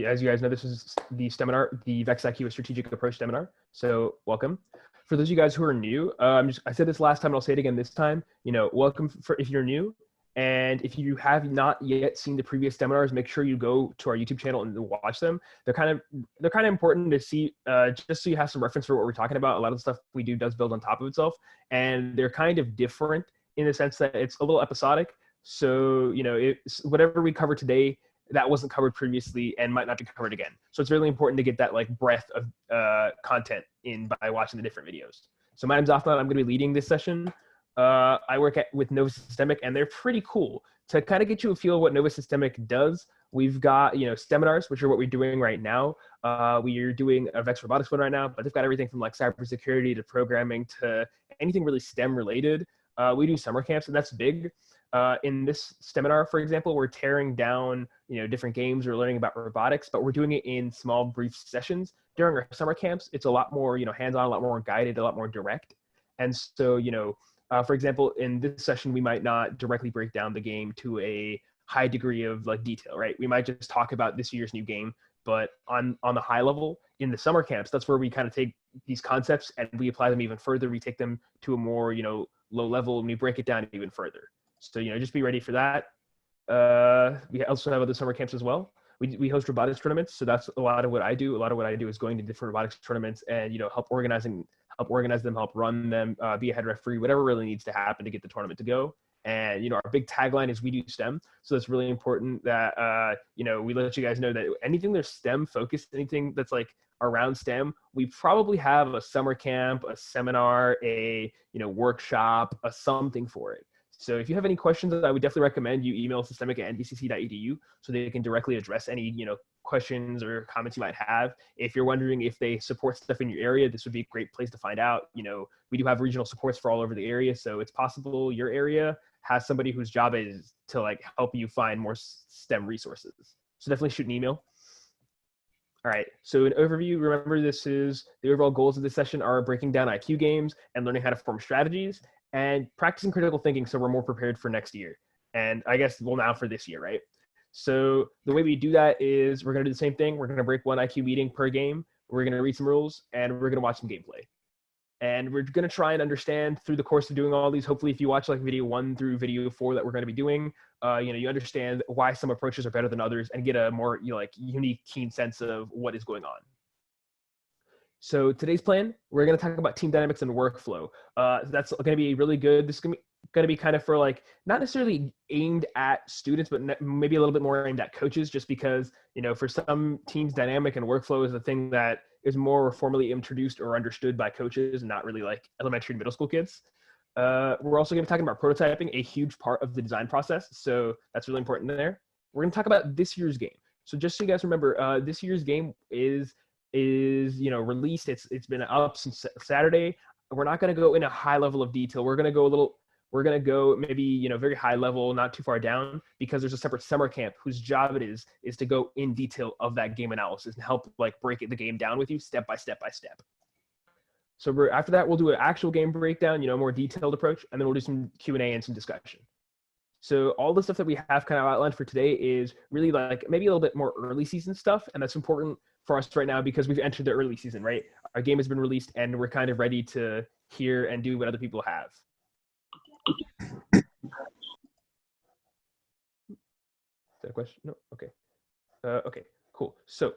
as you guys know, this is the STEMinar, the VEX IQ Strategic Approach STEMinar. So welcome. For those of you guys who are new, I said this last time and I'll say it again this time, welcome if you're new. And if you have not yet seen the previous seminars, make sure you go to our YouTube channel and watch them. They're kind of important to see, just so you have some reference for what we're talking about. A lot of the stuff we do does build on top of itself, and they're kind of different in the sense that it's a little episodic. So, it's whatever we cover today that wasn't covered previously and might not be covered again. So it's really important to get that breadth of content in by watching the different videos. So my name's Afnan. I'm going to be leading this session. I work with Nova Systemic, and they're pretty cool. To kind of get you a feel of what Nova Systemic does, we've got STEMinars, which are what we're doing right now. We are doing a VEX Robotics one right now, but they've got everything from cybersecurity to programming to anything really STEM related. We do summer camps, and that's big. In this STEMinar, for example, we're tearing down different games. We're learning about robotics, but we're doing it in small, brief sessions. During our summer camps, it's a lot more hands-on, a lot more guided, a lot more direct. And so for example, in this session, we might not directly break down the game to a high degree of detail, right? We might just talk about this year's new game, but on the high level in the summer camps, that's where we kind of take these concepts and we apply them even further. We take them to a more low level, and we break it down even further. So just be ready for that. We also have other summer camps as well. We host robotics tournaments, so that's a lot of what I do. A lot of what I do is going to different robotics tournaments and help organize them, help run them, be a head referee, whatever really needs to happen to get the tournament to go. And our big tagline is "We do STEM," so it's really important that we let you guys know that anything that's STEM focused, anything that's around STEM, we probably have a summer camp, a seminar, a workshop, a something for it. So if you have any questions, I would definitely recommend you email systemic@nvcc.edu so they can directly address any questions or comments you might have. If you're wondering if they support stuff in your area, this would be a great place to find out. We do have regional supports for all over the area, so it's possible your area has somebody whose job is to help you find more STEM resources. So definitely shoot an email. All right, so an overview, remember this is the overall goals of this session are breaking down IQ games and learning how to form strategies and practicing critical thinking so we're more prepared for next year. And I guess, now for this year, right? So the way we do that is we're gonna do the same thing. We're gonna break one IQ meeting per game. We're gonna read some rules and we're gonna watch some gameplay. And we're gonna try and understand through the course of doing all these, hopefully if you watch video 1 through video 4 that we're gonna be doing, you understand why some approaches are better than others and get a more unique, keen sense of what is going on. So today's plan, we're going to talk about team dynamics and workflow. That's going to be really good. This is going to be kind of for not necessarily aimed at students, but maybe a little bit more aimed at coaches, just because, for some teams, dynamic and workflow is a thing that is more formally introduced or understood by coaches and not really elementary and middle school kids. We're also going to be talking about prototyping, a huge part of the design process. So that's really important there. We're going to talk about this year's game. So just so you guys remember, this year's game is released. It's been up since Saturday. We're not going to go in a high level of detail. We're going to go maybe very high level, not too far down, because there's a separate summer camp whose job it is to go in detail of that game analysis and help break the game down with you step by step by step. So after that, we'll do an actual game breakdown, more detailed approach, and then we'll do some Q&A and some discussion. So all the stuff that we have kind of outlined for today is really maybe a little bit more early season stuff, and that's important for us right now because we've entered the early season, right? Our game has been released and we're kind of ready to hear and do what other people have. Is that a question? No? Okay. Okay, cool. So,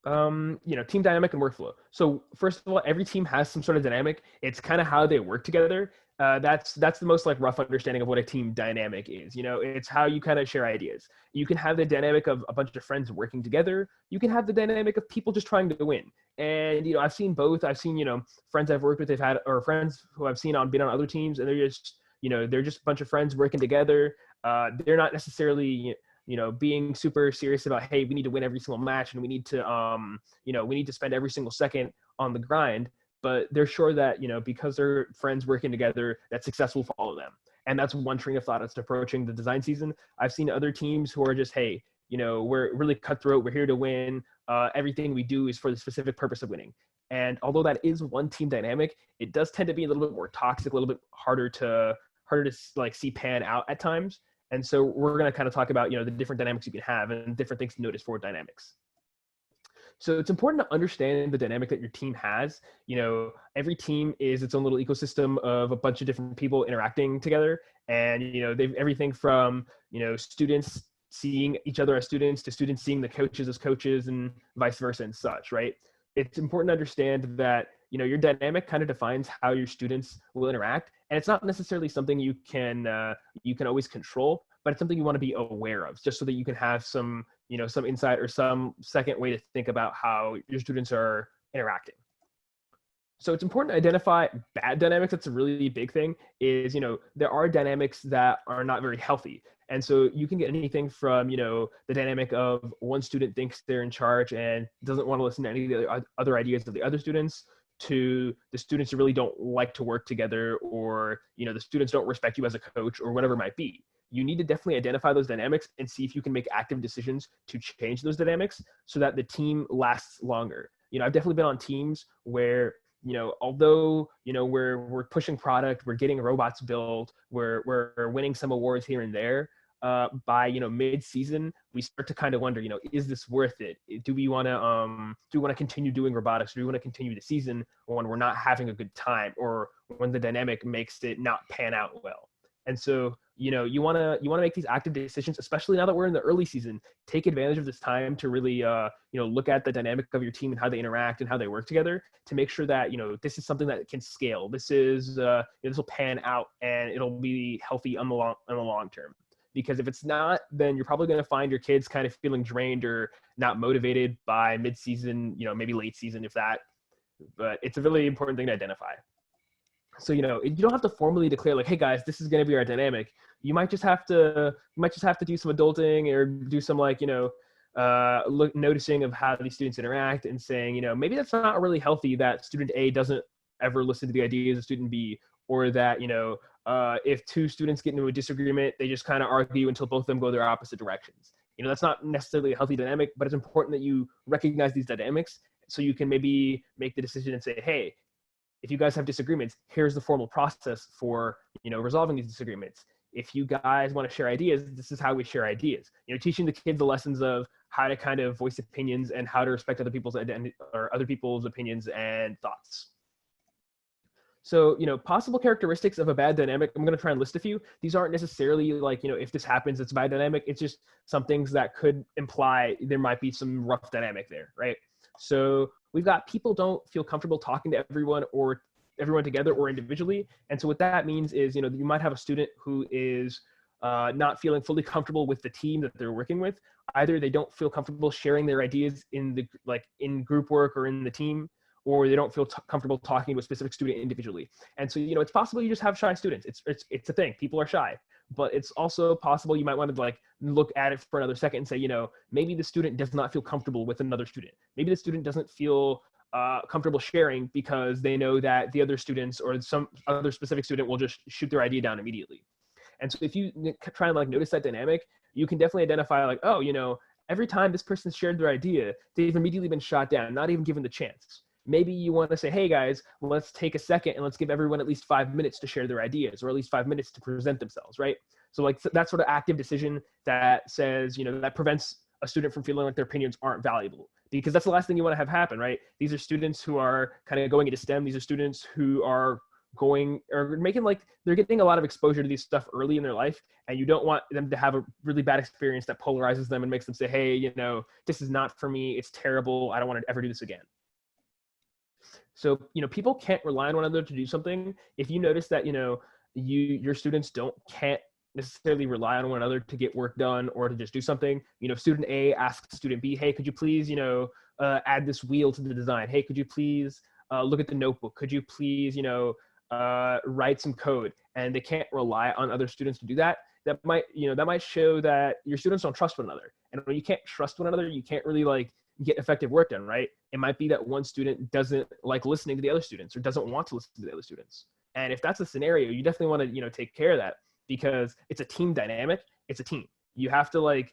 team dynamic and workflow. So first of all, every team has some sort of dynamic. It's kind of how they work together. That's the most rough understanding of what a team dynamic is. It's how you kind of share ideas. You can have the dynamic of a bunch of friends working together. You can have the dynamic of people just trying to win. And I've seen both. I've seen friends I've worked with, or friends who I've seen been on other teams, and they're just a bunch of friends working together. They're not necessarily being super serious about, hey, we need to win every single match and we need to spend every single second on the grind. But they're sure that, because they're friends working together, that success will follow them. And that's one train of thought that's approaching the design season. I've seen other teams who are just, hey, we're really cutthroat. We're here to win. Everything we do is for the specific purpose of winning. And although that is one team dynamic, it does tend to be a little bit more toxic, a little bit harder to see pan out at times. And so we're going to kind of talk about, the different dynamics you can have and different things to notice for dynamics. So it's important to understand the dynamic that your team has. Every team is its own little ecosystem of a bunch of different people interacting together. And, they've everything from, students seeing each other as students to students seeing the coaches as coaches and vice versa and such, right? It's important to understand that, your dynamic kind of defines how your students will interact. And it's not necessarily something you can always control, but it's something you want to be aware of, just so that you can have some insight or some second way to think about how your students are interacting. So it's important to identify bad dynamics. That's a really big thing is, there are dynamics that are not very healthy. And so you can get anything from, the dynamic of one student thinks they're in charge and doesn't want to listen to any of the other ideas of the other students, to the students who really don't like to work together, or, the students don't respect you as a coach, or whatever it might be. You need to definitely identify those dynamics and see if you can make active decisions to change those dynamics so that the team lasts longer. I've definitely been on teams where, although, we're pushing product, we're getting robots built, we're winning some awards here and there, by, mid-season, we start to kind of wonder, is this worth it? Do we want to continue doing robotics? Do we want to continue the season when we're not having a good time, or when the dynamic makes it not pan out well? And so, you want to make these active decisions, especially now that we're in the early season. Take advantage of this time to really, look at the dynamic of your team and how they interact and how they work together, to make sure that, this is something that can scale. This will pan out and it'll be healthy in the long term. Because if it's not, then you're probably going to find your kids kind of feeling drained or not motivated by mid-season, maybe late season, if that. But it's a really important thing to identify. So, you don't have to formally declare like, hey guys, this is going to be our dynamic. You might just have to do some adulting, or do some noticing of how these students interact, and saying, maybe that's not really healthy that student A doesn't ever listen to the ideas of student B, or that, if two students get into a disagreement, they just kind of argue until both of them go their opposite directions. That's not necessarily a healthy dynamic, but it's important that you recognize these dynamics so you can maybe make the decision and say, hey, if you guys have disagreements, here's the formal process for, resolving these disagreements. If you guys want to share ideas, this is how we share ideas. Teaching the kids the lessons of how to kind of voice opinions and how to respect other people's opinions and thoughts. So, possible characteristics of a bad dynamic, I'm going to try and list a few. These aren't necessarily like, if this happens, it's a bad dynamic. It's just some things that could imply there might be some rough dynamic there, right? So we've got people don't feel comfortable talking to everyone together or individually. And so what that means is, you might have a student who is not feeling fully comfortable with the team that they're working with. Either they don't feel comfortable sharing their ideas in group work or in the team, or they don't feel comfortable talking to a specific student individually. And so, it's possible you just have shy students. It's a thing. People are shy. But it's also possible you might want to look at it for another second and say, maybe the student does not feel comfortable with another student. Maybe the student doesn't feel comfortable sharing because they know that the other students or some other specific student will just shoot their idea down immediately. And so if you try and notice that dynamic, you can definitely identify every time this person shared their idea, they've immediately been shot down, not even given the chance. Maybe you want to say, hey guys, let's take a second and let's give everyone at least 5 minutes to share their ideas, or at least 5 minutes to present themselves, right? So that sort of active decision that says, that prevents a student from feeling like their opinions aren't valuable, because that's the last thing you want to have happen, right? These are students who are kind of going into STEM. These are students who are they're getting a lot of exposure to these stuff early in their life, and you don't want them to have a really bad experience that polarizes them and makes them say, hey, this is not for me. It's terrible. I don't want to ever do this again. So, people can't rely on one another to do something. If you notice that, your students can't necessarily rely on one another to get work done or to just do something, student A asks student B, hey, could you please, add this wheel to the design? Hey, could you please look at the notebook? Could you please, write some code? And they can't rely on other students to do that. That might show that your students don't trust one another. And when you can't trust one another, you can't really get effective work done, right? It might be that one student doesn't like listening to the other students or doesn't want to listen to the other students. And if that's the scenario, you definitely want to, take care of that, because it's a team dynamic. It's a team. You have to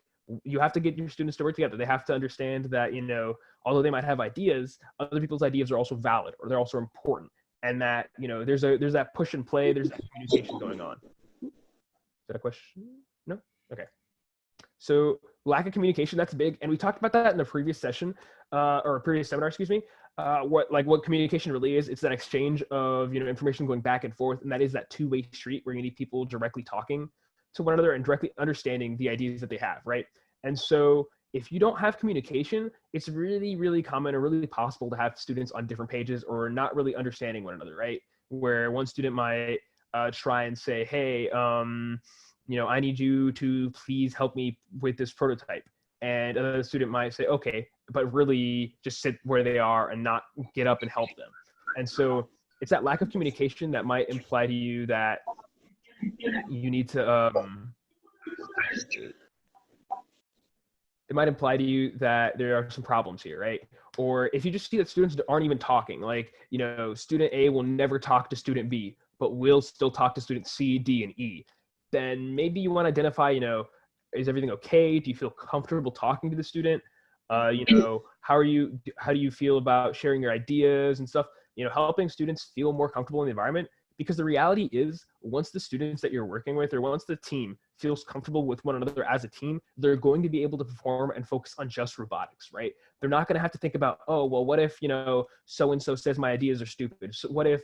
get your students to work together. They have to understand that, although they might have ideas, other people's ideas are also valid, or they're also important. And that, there's that push and play, there's that communication going on. Is that a question? No? Okay. So lack of communication, that's big. And we talked about that in the previous session, or previous seminar, excuse me. What communication really is. It's that exchange of, information going back and forth. And that is that two-way street where you need people directly talking to one another and directly understanding the ideas that they have, right? And so if you don't have communication, it's really, really common or really possible to have students on different pages or not really understanding one another, right? Where one student might try and say, hey, I need you to please help me with this prototype. And another student might say, okay, but really just sit where they are and not get up and help them. And so it's that lack of communication that might imply to you that you need to, it might imply to you that there are some problems here, right? Or if you just see that students aren't even talking, like, student A will never talk to student B, but will still talk to student C, D, and E, then maybe you want to identify, is everything okay? Do you feel comfortable talking to the student? How do you feel about sharing your ideas and stuff? Helping students feel more comfortable in the environment, because the reality is once the students that you're working with, or once the team feels comfortable with one another as a team, they're going to be able to perform and focus on just robotics, right? They're not going to have to think about, oh, well, what if, so-and-so says my ideas are stupid? So what if,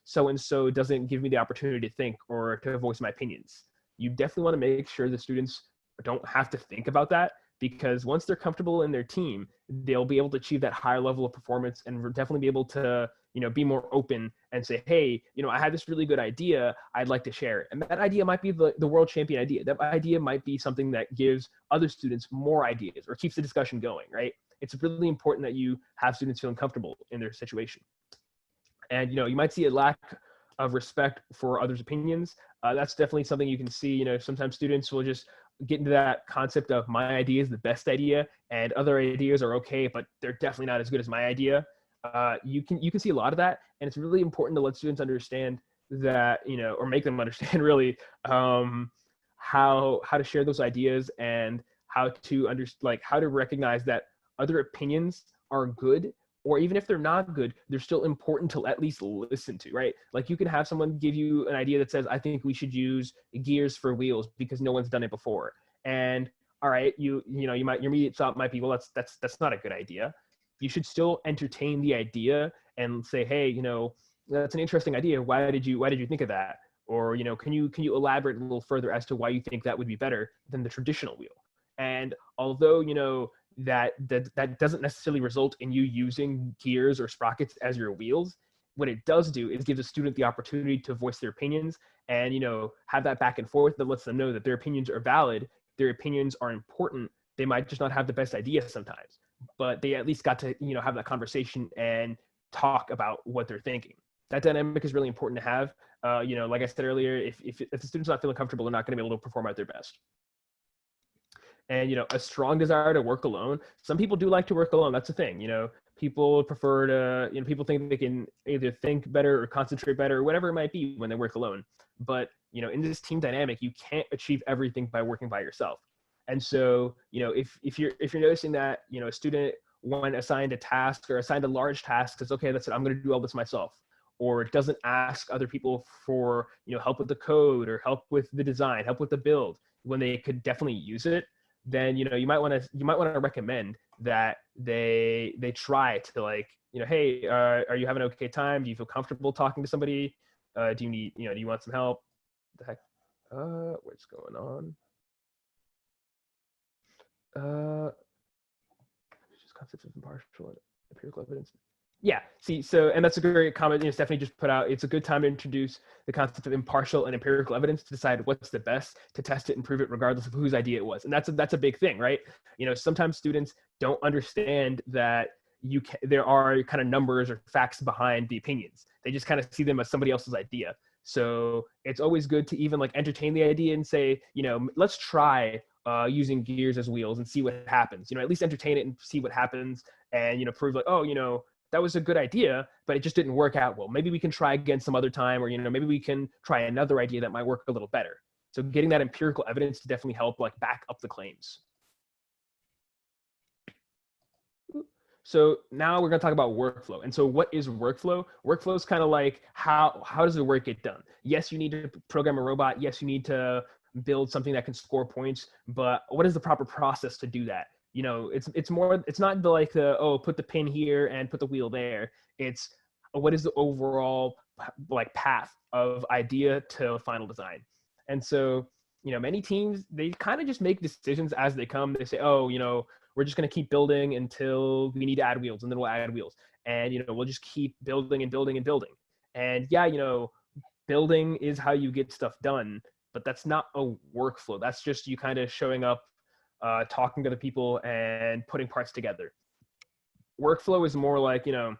so-and-so doesn't give me the opportunity to think or to voice my opinions? You definitely want to make sure the students don't have to think about that, because once they're comfortable in their team, they'll be able to achieve that higher level of performance and definitely be able to, be more open and say, hey, I had this really good idea, I'd like to share it. And that idea might be the world champion idea. That idea might be something that gives other students more ideas or keeps the discussion going, right? It's really important that you have students feeling comfortable in their situation. And, you might see a lack of respect for others' opinions. That's definitely something you can see. Sometimes students will just get into that concept of my idea is the best idea and other ideas are okay, but they're definitely not as good as my idea. You can see a lot of that, and it's really important to let students understand that, or make them understand really how to share those ideas and how to recognize that other opinions are good, or even if they're not good, they're still important to at least listen to, right? Like you can have someone give you an idea that says, I think we should use gears for wheels because no one's done it before. And all right, your immediate thought might be, well, that's not a good idea. You should still entertain the idea and say, hey, that's an interesting idea. Why did you think of that? Or, can you elaborate a little further as to why you think that would be better than the traditional wheel? And although, that doesn't necessarily result in you using gears or sprockets as your wheels, what it does do is give the student the opportunity to voice their opinions and, have that back and forth that lets them know that their opinions are valid, their opinions are important. They might just not have the best idea sometimes, but they at least got to, have that conversation and talk about what they're thinking. That dynamic is really important to have. Like I said earlier, if the student's not feeling comfortable, they're not going to be able to perform at their best. And, a strong desire to work alone. Some people do like to work alone. That's the thing. People prefer to, people think they can either think better or concentrate better or whatever it might be when they work alone. But, in this team dynamic, you can't achieve everything by working by yourself. And so, if you're noticing that, a student, when assigned a task or assigned a large task, says, okay, that's it, I'm going to do all this myself, or doesn't ask other people for, help with the code or help with the design, help with the build, when they could definitely use it, then, you might want to recommend that they try to hey, are you having an okay time? Do you feel comfortable talking to somebody? Do you need, do you want some help? What the heck? What's going on? Just concepts of impartial and empirical evidence. Yeah, see, so, and that's a great comment, Stephanie just put out. It's a good time to introduce the concept of impartial and empirical evidence to decide what's the best, to test it and prove it regardless of whose idea it was. And that's a big thing, right? Sometimes students don't understand that there are kind of numbers or facts behind the opinions. They just kind of see them as somebody else's idea. So it's always good to even entertain the idea and say, let's try using gears as wheels and see what happens. At least entertain it and see what happens, and prove oh, that was a good idea, but it just didn't work out well. Maybe we can try again some other time, or maybe we can try another idea that might work a little better. So getting that empirical evidence to definitely help back up the claims. So now we're going to talk about workflow. And so what is workflow? Workflow is kind of like how does the work get done? Yes, you need to program a robot. Yes, you need to build something that can score points, but what is the proper process to do that? You know, it's more, it's not like the, oh, put the pin here and put the wheel there. It's what is the overall like path of idea to final design. And so, you know, many teams, they kind of just make decisions as they come. They say, oh, you know, we're just going to keep building until we need to add wheels, and then we'll add wheels. And, you know, we'll just keep building and building and building. And yeah, you know, building is how you get stuff done, but that's not a workflow. That's just you kind of showing up, talking to the people and putting parts together. Workflow is more like, you know,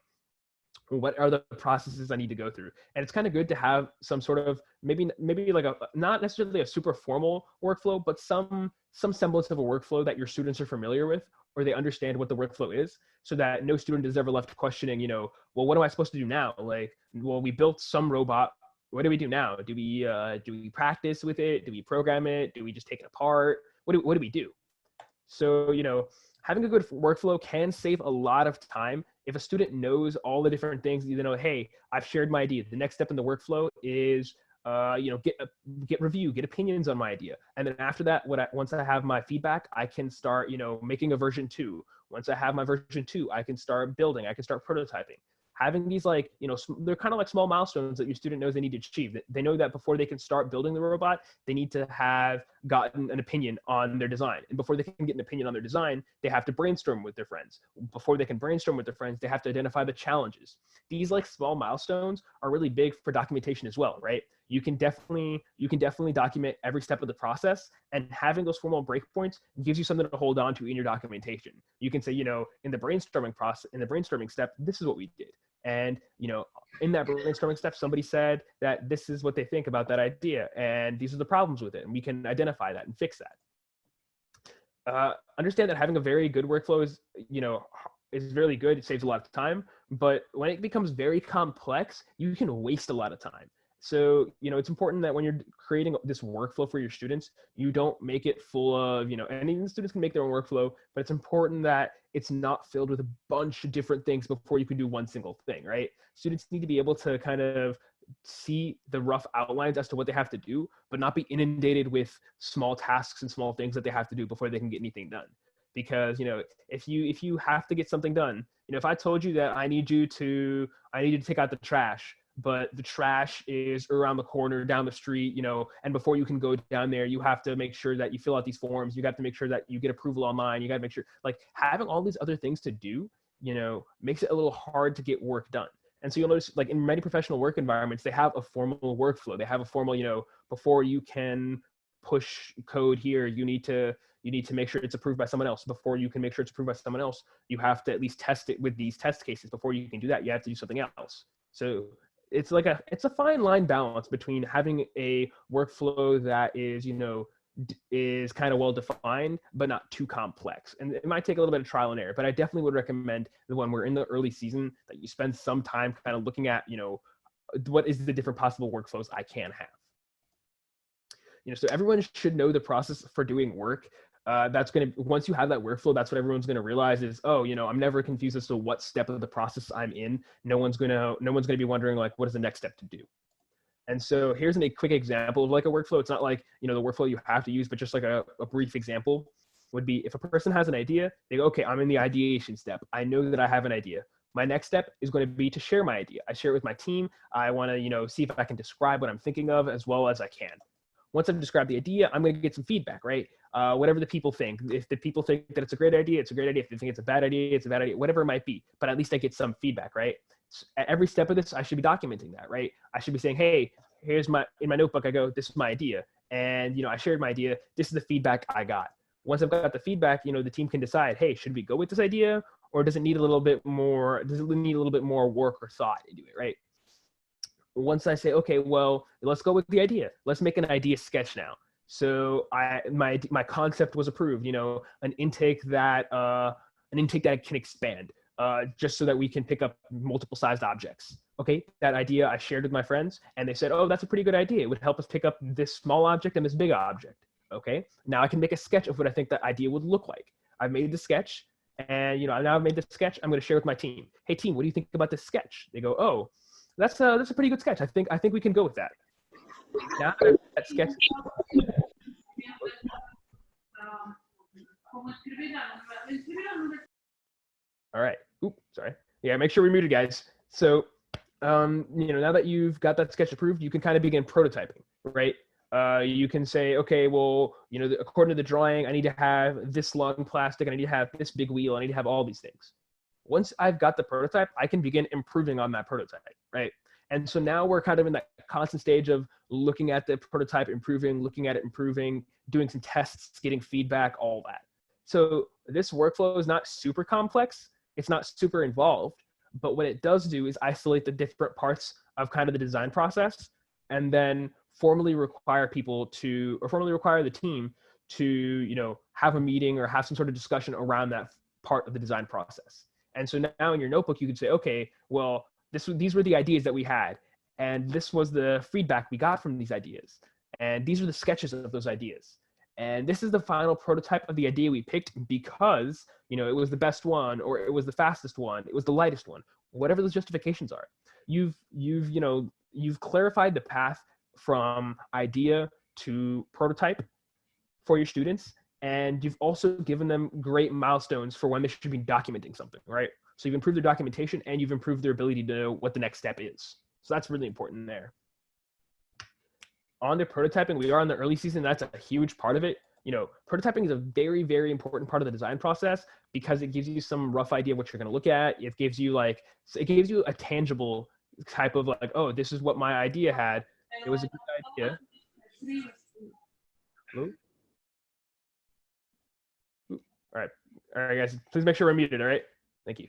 what are the processes I need to go through? And it's kind of good to have some sort of maybe like a, not necessarily a super formal workflow, but some semblance of a workflow that your students are familiar with, or they understand what the workflow is, so that no student is ever left questioning, you know, well, what am I supposed to do now? Like, well, we built some robot. What do we do now? Do we practice with it? Do we program it? Do we just take it apart? What do we do? So, you know, having a good workflow can save a lot of time. If a student knows all the different things, you know, hey, I've shared my idea. The next step in the workflow is, you know, get review, get opinions on my idea. And then after that, once I have my feedback, I can start, you know, making a version 2. Once I have my version 2, I can start building, I can start prototyping. Having these, like, you know, they're kind of like small milestones that your student knows they need to achieve. They know that before they can start building the robot, they need to have gotten an opinion on their design. And before they can get an opinion on their design, they have to brainstorm with their friends. Before they can brainstorm with their friends, they have to identify the challenges. These like small milestones are really big for documentation as well, right? You can definitely document every step of the process, and having those formal breakpoints gives you something to hold on to in your documentation. You can say, you know, in the brainstorming process, in the brainstorming step, this is what we did. And, you know, in that brainstorming step, somebody said that this is what they think about that idea, and these are the problems with it, and we can identify that and fix that. Understand that having a very good workflow is, you know, is really good. It saves a lot of time, but when it becomes very complex, you can waste a lot of time. So, you know, it's important that when you're creating this workflow for your students, you don't make it full of, you know, and even students can make their own workflow, but it's important that it's not filled with a bunch of different things before you can do one single thing, right? Students need to be able to kind of see the rough outlines as to what they have to do, but not be inundated with small tasks and small things that they have to do before they can get anything done. Because, you know, if you have to get something done, you know, if I told you that I need you to take out the trash, but the trash is around the corner down the street, you know, and before you can go down there, you have to make sure that you fill out these forms. You have to make sure that you get approval online. You got to make sure, like, having all these other things to do, you know, makes it a little hard to get work done. And so you'll notice, like, in many professional work environments, they have a formal workflow. They have a formal, you know, before you can push code here, you need to make sure it's approved by someone else. Before you can make sure it's approved by someone else, you have to at least test it with these test cases. Before you can do that, you have to do something else. So it's like it's a fine line balance between having a workflow that is, you know, is kind of well defined, but not too complex. And it might take a little bit of trial and error, but I definitely would recommend that when we're in the early season, that you spend some time kind of looking at, you know, what is the different possible workflows I can have. You know, so everyone should know the process for doing work. That's going to, once you have that workflow, that's what everyone's going to realize is, oh, you know, I'm never confused as to what step of the process I'm in. No one's going to be wondering, like, what is the next step to do? And so here's a quick example of like a workflow. It's not like, you know, the workflow you have to use, but just like a brief example would be, if a person has an idea, they go, okay, I'm in the ideation step. I know that I have an idea. My next step is going to be to share my idea. I share it with my team. I want to, you know, see if I can describe what I'm thinking of as well as I can. Once I've described the idea, I'm going to get some feedback, right? Whatever the people think. If the people think that it's a great idea, it's a great idea. If they think it's a bad idea, it's a bad idea, whatever it might be. But at least I get some feedback, right? So at every step of this, I should be documenting that, right? I should be saying, hey, in my notebook, I go, this is my idea. And, you know, I shared my idea. This is the feedback I got. Once I've got the feedback, you know, the team can decide, hey, should we go with this idea? Or does it need a little bit more work or thought into it, right? Once I say, okay, well, let's go with the idea. Let's make an idea sketch now. So my concept was approved, you know, an intake that can expand, just so that we can pick up multiple sized objects. Okay, that idea I shared with my friends, and they said, oh, that's a pretty good idea. It would help us pick up this small object and this big object. Okay, now I can make a sketch of what I think that idea would look like. I've made the sketch, and, you know, now I've made the sketch. I'm going to share with my team. Hey, team, what do you think about this sketch? They go, oh, that's a pretty good sketch. I think we can go with that. Now that sketch, All right. Oop, sorry. Yeah, make sure we're muted, guys. So, now that you've got that sketch approved, you can kind of begin prototyping, right? You can say, okay, well, according to the drawing, I need to have this long plastic, and I need to have this big wheel, I need to have all these things. Once I've got the prototype, I can begin improving on that prototype, right? And so now we're kind of in that constant stage of looking at the prototype, improving, looking at it, improving, doing some tests, getting feedback, all that. So this workflow is not super complex. It's not super involved, but what it does do is isolate the different parts of kind of the design process and then formally require the team to, have a meeting or have some sort of discussion around that part of the design process. And so now in your notebook, you could say, okay, well, these were the ideas that we had, and this was the feedback we got from these ideas. And these are the sketches of those ideas. And this is the final prototype of the idea we picked because, it was the best one, or it was the fastest one, it was the lightest one, whatever those justifications are. You've clarified the path from idea to prototype for your students. And you've also given them great milestones for when they should be documenting something, right? So you've improved their documentation and you've improved their ability to know what the next step is. So that's really important there. On to prototyping, we are in the early season. That's a huge part of it. Prototyping is a very, very important part of the design process because it gives you some rough idea of what you're going to look at. It gives you a tangible type of oh, this is what my idea had. It was a good idea. Hello? All right, guys, please make sure we're muted. All right, thank you.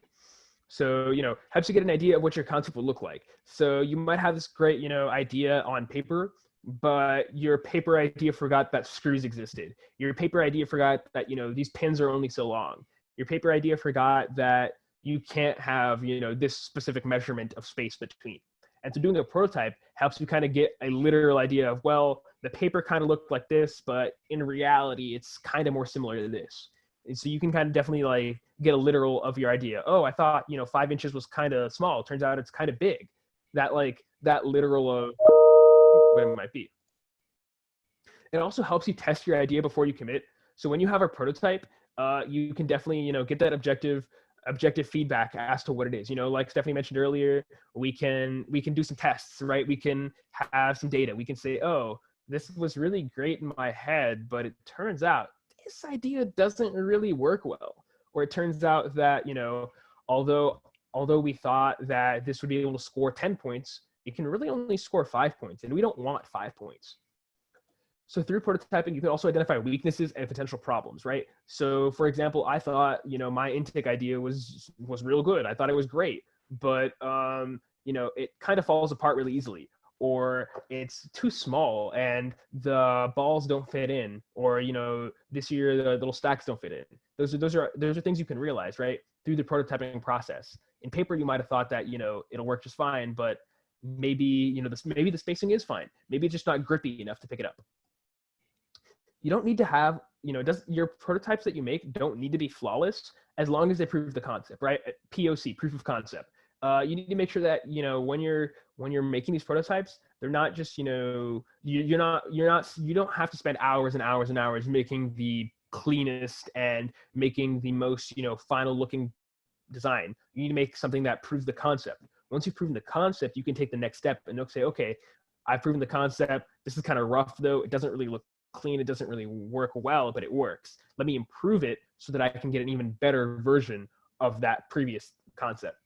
So, helps you get an idea of what your concept will look like. So you might have this great, idea on paper, but your paper idea forgot that screws existed. Your paper idea forgot that, these pins are only so long. Your paper idea forgot that you can't have, this specific measurement of space between. And so doing a prototype helps you kind of get a literal idea of, well, the paper kind of looked like this, but in reality, it's kind of more similar to this. And so you can kind of definitely get a literal of your idea. Oh, I thought, 5 inches was kind of small. Turns out it's kind of big. That literal of what it might be. It also helps you test your idea before you commit. So when you have a prototype, you can definitely, get that objective feedback as to what it is. Like Stephanie mentioned earlier, we can do some tests, right? We can have some data. We can say, oh, this was really great in my head, but it turns out this idea doesn't really work well. Or it turns out that, although we thought that this would be able to score 10 points, it can really only score 5 points, and we don't want 5 points. So through prototyping, you can also identify weaknesses and potential problems, right? So for example, I thought, my intake idea was real good. I thought it was great, but, it kind of falls apart really easily, or it's too small and the balls don't fit in, or, this year the little stacks don't fit in. Those are things you can realize, right? Through the prototyping process. In paper, you might've thought that, it'll work just fine, but maybe, maybe the spacing is fine. Maybe it's just not grippy enough to pick it up. You don't need to have, your prototypes that you make don't need to be flawless as long as they prove the concept, right? POC, proof of concept. You need to make sure that, when you're making these prototypes, they're not just, you don't have to spend hours and hours and hours making the cleanest and making the most, final looking design. You need to make something that proves the concept. Once you've proven the concept, you can take the next step and say, okay, I've proven the concept. This is kind of rough though. It doesn't really look clean. It doesn't really work well, but it works. Let me improve it so that I can get an even better version of that previous concept.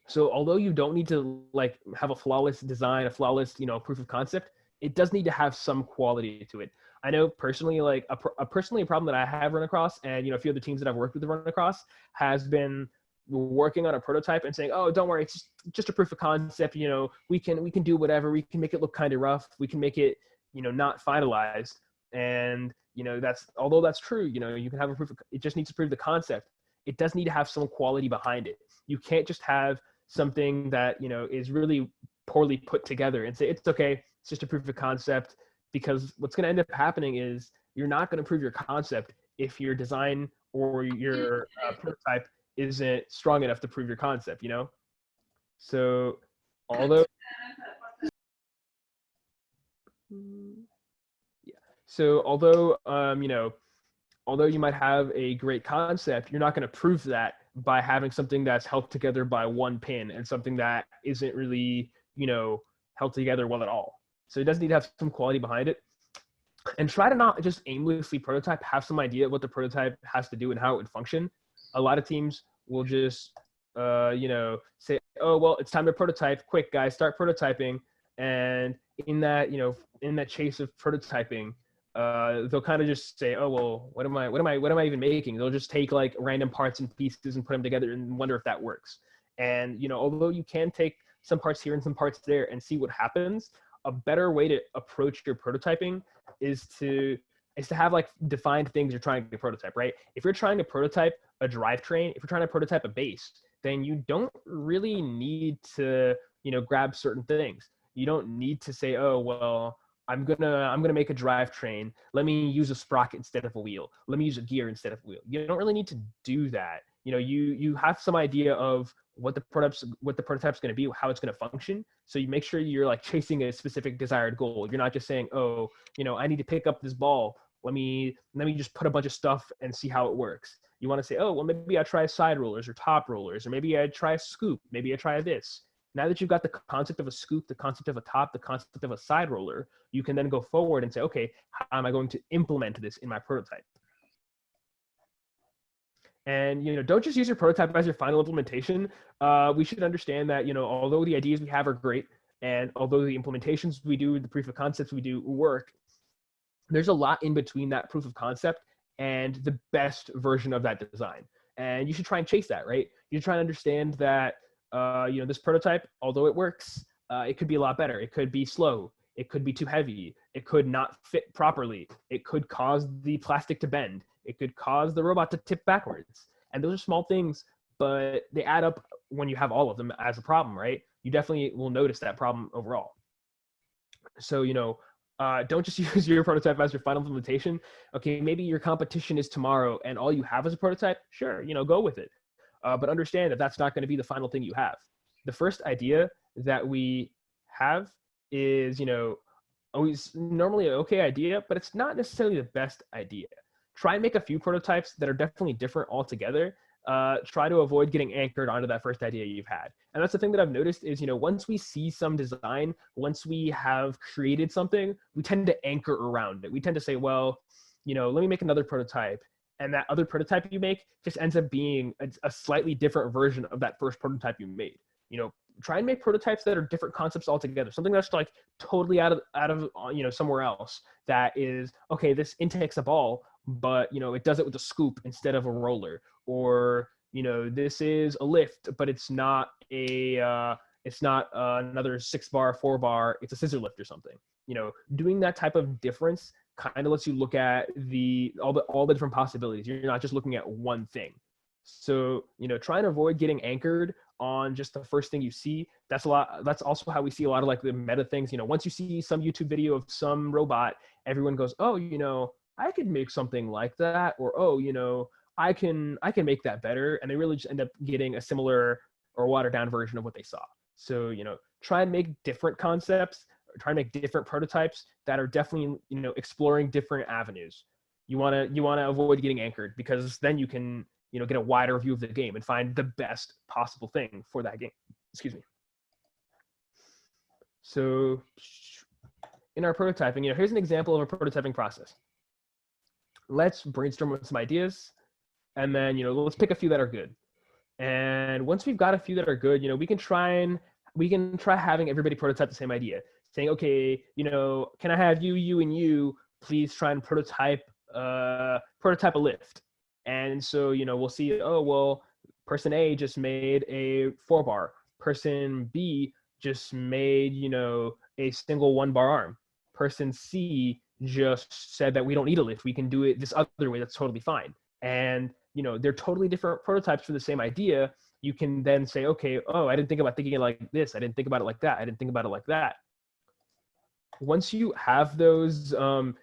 So although you don't need to have a flawless design, a flawless, proof of concept, it does need to have some quality to it. I know personally, a problem that I have run across, and, a few of the teams that I've worked with have run across, has been working on a prototype and saying, oh, don't worry, it's just a proof of concept. We can do whatever. We can make it look kind of rough. We can make it, not finalized. And, although that's true, you can have a proof it just needs to prove the concept. It does need to have some quality behind it. You can't just have something that, is really poorly put together and say, it's okay, it's just a proof of concept, because what's going to end up happening is you're not going to prove your concept if your design or your prototype isn't strong enough to prove your concept, So although although you might have a great concept, you're not going to prove that by having something that's held together by one pin and something that isn't really, held together well at all. So it does need to have some quality behind it. And try to not just aimlessly prototype, have some idea of what the prototype has to do and how it would function. A lot of teams will just, say, oh, well, it's time to prototype. Quick, guys, start prototyping. And in that, in that chase of prototyping, they'll kind of just say, oh, well, what am I even making? They'll just take like random parts and pieces and put them together and wonder if that works. And, although you can take some parts here and some parts there and see what happens, a better way to approach your prototyping is to have like defined things you're trying to prototype, right? If you're trying to prototype a drivetrain, if you're trying to prototype a base, then you don't really need to, grab certain things. You don't need to say, oh, well, I'm gonna make a drivetrain. Let me use a sprocket instead of a wheel. Let me use a gear instead of a wheel. You don't really need to do that. You have some idea of what the prototype's going to be, how it's going to function. So you make sure you're like chasing a specific desired goal. You're not just saying, oh, I need to pick up this ball. Let me just put a bunch of stuff and see how it works. You want to say, oh, well, maybe I try side rollers or top rollers, or maybe I try a scoop. Maybe I try this. Now that you've got the concept of a scoop, the concept of a top, the concept of a side roller, you can then go forward and say, okay, how am I going to implement this in my prototype? And, don't just use your prototype as your final implementation. We should understand that, although the ideas we have are great, and although the implementations we do, the proof of concepts we do work, there's a lot in between that proof of concept and the best version of that design. And you should try and chase that, right? You should try and understand that, this prototype, although it works, it could be a lot better. It could be slow. It could be too heavy. It could not fit properly. It could cause the plastic to bend. It could cause the robot to tip backwards. And those are small things, but they add up when you have all of them as a problem, right? You definitely will notice that problem overall. So, don't just use your prototype as your final implementation. Okay, maybe your competition is tomorrow and all you have is a prototype. Sure, go with it. But understand that that's not going to be the final thing you have. The first idea that we have is, always normally an okay idea, but it's not necessarily the best idea. Try and make a few prototypes that are definitely different altogether. Try to avoid getting anchored onto that first idea you've had. And that's the thing that I've noticed is, once we see some design, once we have created something, we tend to anchor around it. We tend to say, well, let me make another prototype. And that other prototype you make just ends up being a slightly different version of that first prototype you made. Try and make prototypes that are different concepts altogether. Something that's like totally out of somewhere else. That is, okay, this intakes a ball, but it does it with a scoop instead of a roller. Or this is a lift, but it's not another 6-bar, 4-bar. It's a scissor lift or something. Doing that type of difference kind of lets you look at all the different possibilities. You're not just looking at one thing. So, try and avoid getting anchored on just the first thing you see. That's also how we see a lot of like the meta things. Once you see some YouTube video of some robot, everyone goes, oh, I could make something like that, or, oh, I can make that better. And they really just end up getting a similar or watered down version of what they saw. So, try and make different concepts, try and make different prototypes that are definitely, exploring different avenues. You want to avoid getting anchored, because then you can, get a wider view of the game and find the best possible thing for that game. Excuse me. So in our prototyping, here's an example of a prototyping process. Let's brainstorm with some ideas, and then, let's pick a few that are good. And once we've got a few that are good, we can try having everybody prototype the same idea, saying, okay, can I have you, and you please try and prototype a lift. And so, we'll see, oh, well, person A just made a 4-bar. Person B just made, a single 1-bar arm. Person C just said that we don't need a lift. We can do it this other way. That's totally fine. And, they're totally different prototypes for the same idea. You can then say, okay, oh, I didn't think about thinking it like this. I didn't think about it like that. I didn't think about it like that. Once you have those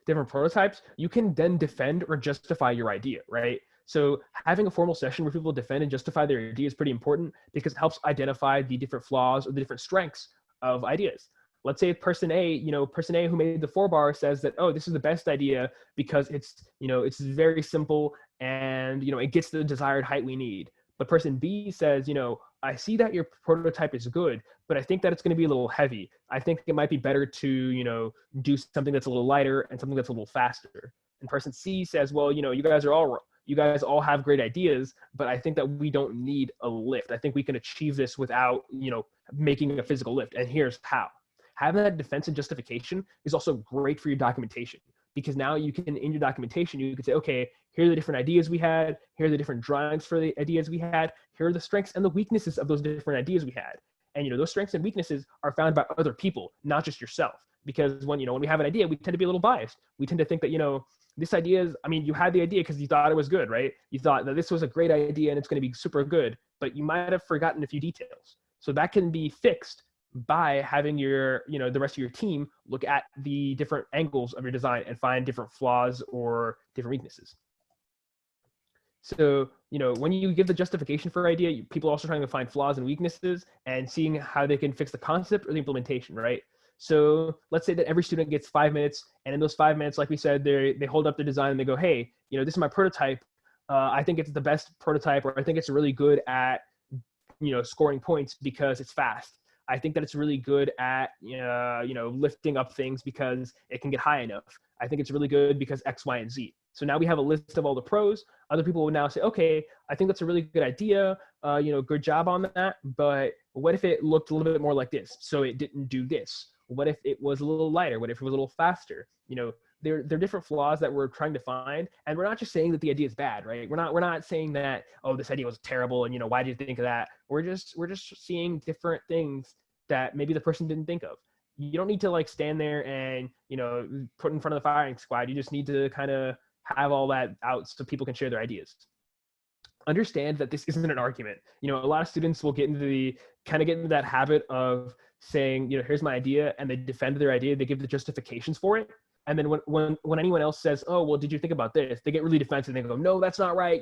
different prototypes, you can then defend or justify your idea, right? So having a formal session where people defend and justify their idea is pretty important, because it helps identify the different flaws or the different strengths of ideas. let's say person A, person A who made the 4-bar says that, oh, this is the best idea because it's very simple and, it gets the desired height we need. But person B says, I see that your prototype is good, but I think that it's going to be a little heavy. I think it might be better to, do something that's a little lighter and something that's a little faster. And person C says, well, you guys all have great ideas, but I think that we don't need a lift. I think we can achieve this without, making a physical lift. And here's how. Having that defense and justification is also great for your documentation, because now you can, in your documentation, you can say, okay, here are the different ideas we had. Here are the different drawings for the ideas we had. Here are the strengths and the weaknesses of those different ideas we had. And, those strengths and weaknesses are found by other people, not just yourself. Because when we have an idea, we tend to be a little biased. We tend to think that, this idea is, you had the idea because you thought it was good, right? You thought that this was a great idea and it's going to be super good, but you might have forgotten a few details. So that can be fixed by having your, the rest of your team look at the different angles of your design and find different flaws or different weaknesses. So, when you give the justification for idea, people are also trying to find flaws and weaknesses and seeing how they can fix the concept or the implementation, right? So let's say that every student gets 5 minutes, and in those 5 minutes, like we said, they hold up the design and they go, hey, this is my prototype. I think it's the best prototype, or I think it's really good at, scoring points because it's fast. I think that it's really good at, lifting up things because it can get high enough. I think it's really good because X, Y, and Z. So now we have a list of all the pros. Other people will now say, okay, I think that's a really good idea. Good job on that. But what if it looked a little bit more like this? So it didn't do this. What if it was a little lighter? What if it was a little faster? There are different flaws that we're trying to find, and we're not just saying that the idea is bad, right? We're not saying that, oh, this idea was terrible, and why did you think of that? We're just seeing different things that maybe the person didn't think of. You don't need to stand there and put in front of the firing squad. You just need to kind of have all that out so people can share their ideas. Understand that this isn't an argument. A lot of students will get into that habit of saying, here's my idea, and they defend their idea. They give the justifications for it. And then when anyone else says, oh, well, did you think about this? They get really defensive. They go, no, that's not right.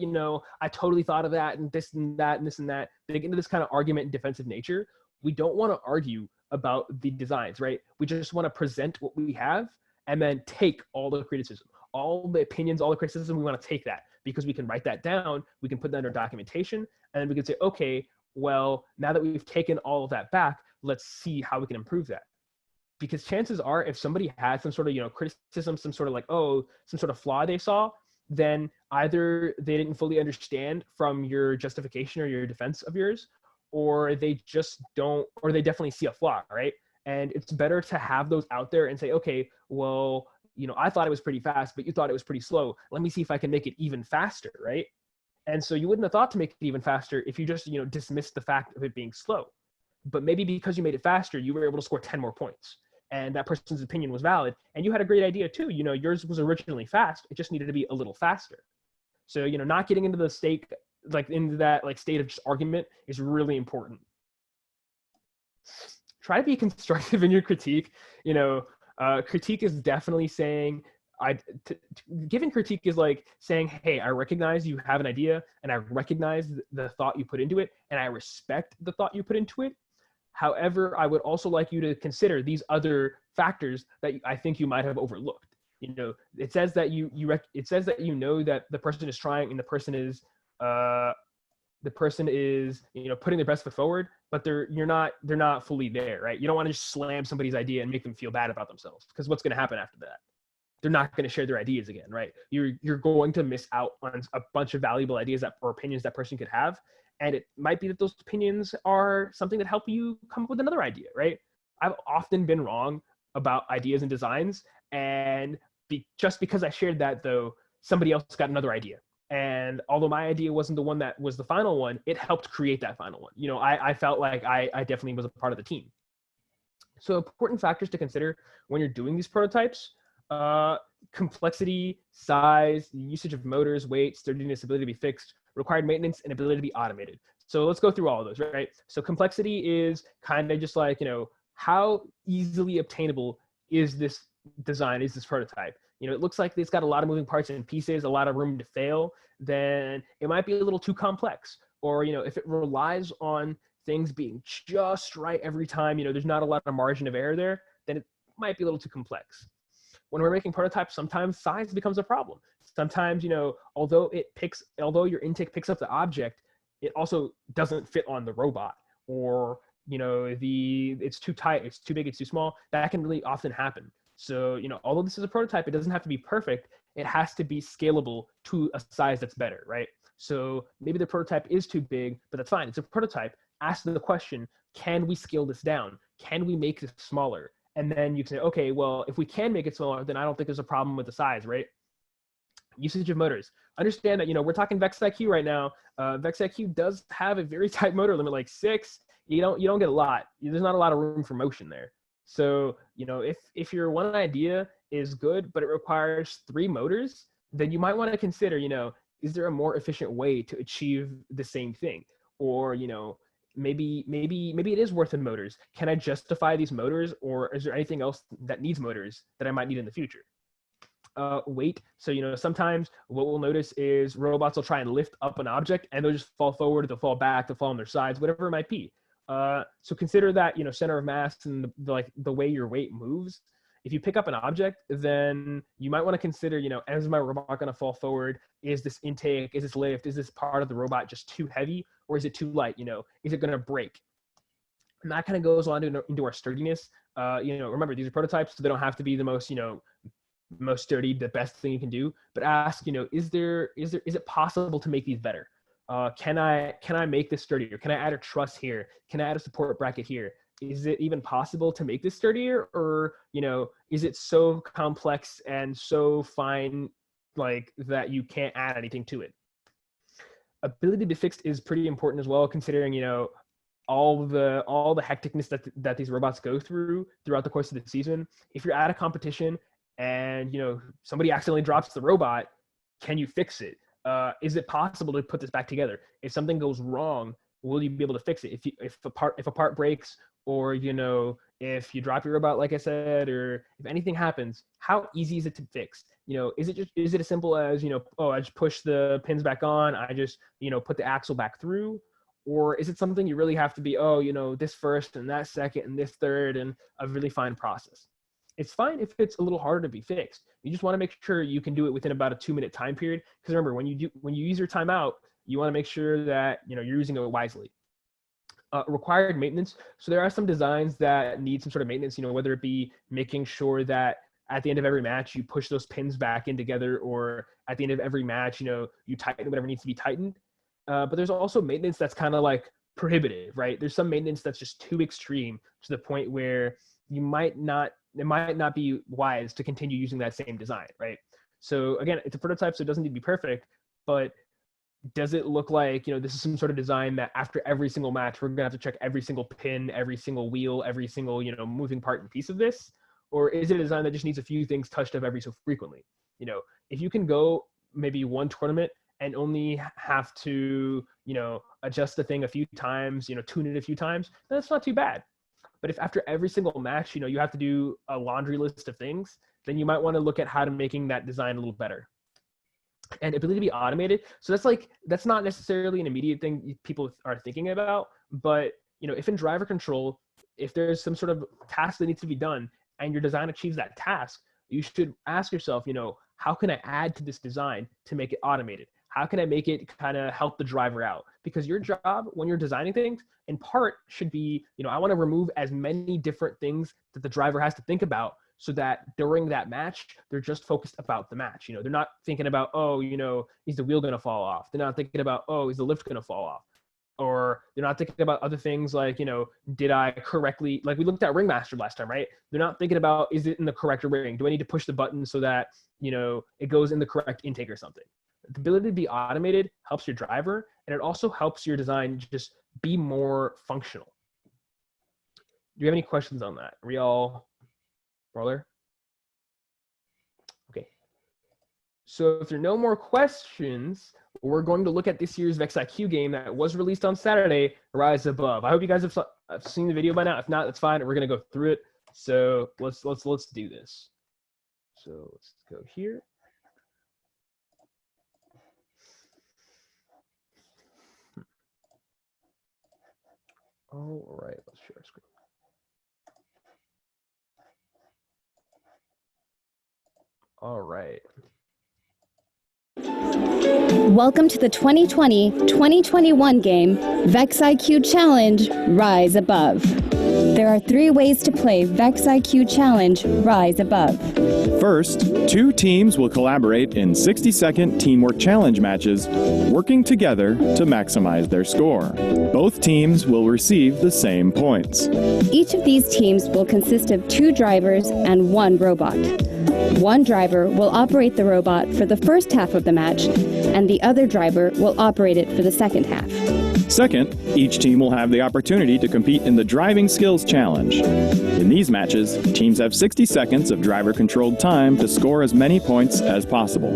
I totally thought of that and this and that and this and that. They get into this kind of argument and defensive nature. We don't want to argue about the designs, right? We just want to present what we have and then take all the criticism, all the opinions, all the criticism. We want to take that because we can write that down. We can put that in our documentation, and then we can say, okay, well, now that we've taken all of that back, let's see how we can improve that. Because chances are, if somebody had some sort of, criticism, some sort of some sort of flaw they saw, then either they didn't fully understand from your justification or your defense of yours, or they just don't, or they definitely see a flaw, right? And it's better to have those out there and say, okay, well, I thought it was pretty fast, but you thought it was pretty slow. Let me see if I can make it even faster, right? And so you wouldn't have thought to make it even faster if you just, dismissed the fact of it being slow. But maybe because you made it faster, you were able to score 10 more points. And that person's opinion was valid. And you had a great idea too. Yours was originally fast. It just needed to be a little faster. So, not getting into the state, into that state of just argument is really important. Try to be constructive in your critique. Critique is definitely saying, giving critique is like saying, hey, I recognize you have an idea, and I recognize the thought you put into it, and I respect the thought you put into it. However, I would also like you to consider these other factors that I think you might have overlooked. It says that it says that that the person is trying, and the person is putting their best foot forward, but they're not fully there, right? You don't want to just slam somebody's idea and make them feel bad about themselves, because what's going to happen after that? They're not going to share their ideas again, right? You're going to miss out on a bunch of valuable ideas or opinions that person could have. And it might be that those opinions are something that help you come up with another idea, right? I've often been wrong about ideas and designs. And just because I shared that, though, somebody else got another idea. And although my idea wasn't the one that was the final one, it helped create that final one. I felt like I definitely was a part of the team. So important factors to consider when you're doing these prototypes: complexity, size, usage of motors, weight, sturdiness, ability to be fixed, required maintenance, and ability to be automated. So let's go through all of those, right? So complexity is kind of just how easily obtainable is this design, is this prototype? It looks like it's got a lot of moving parts and pieces, a lot of room to fail, then it might be a little too complex. Or, if it relies on things being just right every time, there's not a lot of margin of error there, then it might be a little too complex. When we're making prototypes, sometimes size becomes a problem. Sometimes, although your intake picks up the object, it also doesn't fit on the robot, or it's too tight, it's too big, it's too small. That can really often happen. So, although this is a prototype, it doesn't have to be perfect. It has to be scalable to a size that's better, right? So maybe the prototype is too big, but that's fine. It's a prototype. Ask the question, can we scale this down? Can we make this smaller? And then you can say, okay, well, if we can make it smaller, then I don't think there's a problem with the size, right? Usage of motors. Understand that, we're talking VEX IQ right now. VEX IQ does have a very tight motor limit, like 6. You don't get a lot. There's not a lot of room for motion there. So, if your one idea is good, but it requires 3 motors, then you might want to consider, is there a more efficient way to achieve the same thing? Or, maybe it is worth the motors. Can I justify these motors, or is there anything else that needs motors that I might need in the future? Weight. So, sometimes what we'll notice is robots will try and lift up an object and they'll just fall forward, they'll fall back, they'll fall on their sides, whatever it might be. So consider that, center of mass and the way your weight moves. If you pick up an object, then you might want to consider, is my robot going to fall forward? Is this intake? Is this lift? Is this part of the robot just too heavy, or is it too light? Is it going to break? And that kind of goes on into our sturdiness. Remember, these are prototypes, so they don't have to be the most, most sturdy, the best thing you can do. But ask, is it possible to make these better? Can I make this sturdier? Can I add a truss here? Can I add a support bracket here? Is it even possible to make this sturdier? Or, is it so complex and so fine, like, that you can't add anything to it? Ability to be fixed is pretty important as well, considering, all the hecticness that these robots go throughout the course of the season. If you're at a competition and, somebody accidentally drops the robot, can you fix it? Is it possible to put this back together? If something goes wrong, will you be able to fix it? If a part breaks, or if you drop your robot, like I said, or if anything happens, how easy is it to fix? Is it as simple as I just push the pins back on, I just put the axle back through, or is it something you really have to be this first and that second and this third, and a really fine process? It's fine if it's a little harder to be fixed. You just want to make sure you can do it within about a 2-minute time period. Because remember, when you use your timeout, you want to make sure that you're using it wisely. Required maintenance. So there are some designs that need some sort of maintenance. Whether it be making sure that at the end of every match you push those pins back in together, or at the end of every match you tighten whatever needs to be tightened. But there's also maintenance that's kind of like prohibitive, right? There's some maintenance that's just too extreme to the point where it might not be wise to continue using that same design, right? So again, it's a prototype, so it doesn't need to be perfect, but does it look like, this is some sort of design that after every single match, we're gonna have to check every single pin, every single wheel, every single, moving part and piece of this? Or is it a design that just needs a few things touched up every so frequently? If you can go maybe one tournament and only have to, adjust the thing a few times, tune it a few times, then that's not too bad. But if after every single match, you have to do a laundry list of things, then you might want to look at how to making that design a little better. And ability to be automated. So that's not necessarily an immediate thing people are thinking about, but if in driver control, if there's some sort of task that needs to be done and your design achieves that task, you should ask yourself, how can I add to this design to make it automated? How can I make it kind of help the driver out? Because your job when you're designing things in part should be, I want to remove as many different things that the driver has to think about, so that during that match, they're just focused about the match. They're not thinking about, is the wheel going to fall off? They're not thinking about, is the lift going to fall off? Or they're not thinking about other things like, did I correctly, like we looked at Ringmaster last time, right? They're not thinking about, is it in the correct ring? Do I need to push the button so that, it goes in the correct intake or something? The ability to be automated helps your driver, and it also helps your design just be more functional. Do you have any questions on that? Are we all roller? Okay. So if there are no more questions, we're going to look at this year's VEX IQ game that was released on Saturday, Rise Above. I hope you guys have seen the video by now. If not, that's fine. We're going to go through it. So let's do this. So let's go here. All right, let's share our screen. All right. Welcome to the 2020-2021 game, VEX IQ Challenge, Rise Above. There are 3 ways to play VEX IQ Challenge, Rise Above. First, 2 teams will collaborate in 60-second teamwork challenge matches, working together to maximize their score. Both teams will receive the same points. Each of these teams will consist of 2 drivers and 1 robot. One driver will operate the robot for the first half of the match, and the other driver will operate it for the second half. Second, each team will have the opportunity to compete in the Driving Skills Challenge. In these matches, teams have 60 seconds of driver-controlled time to score as many points as possible.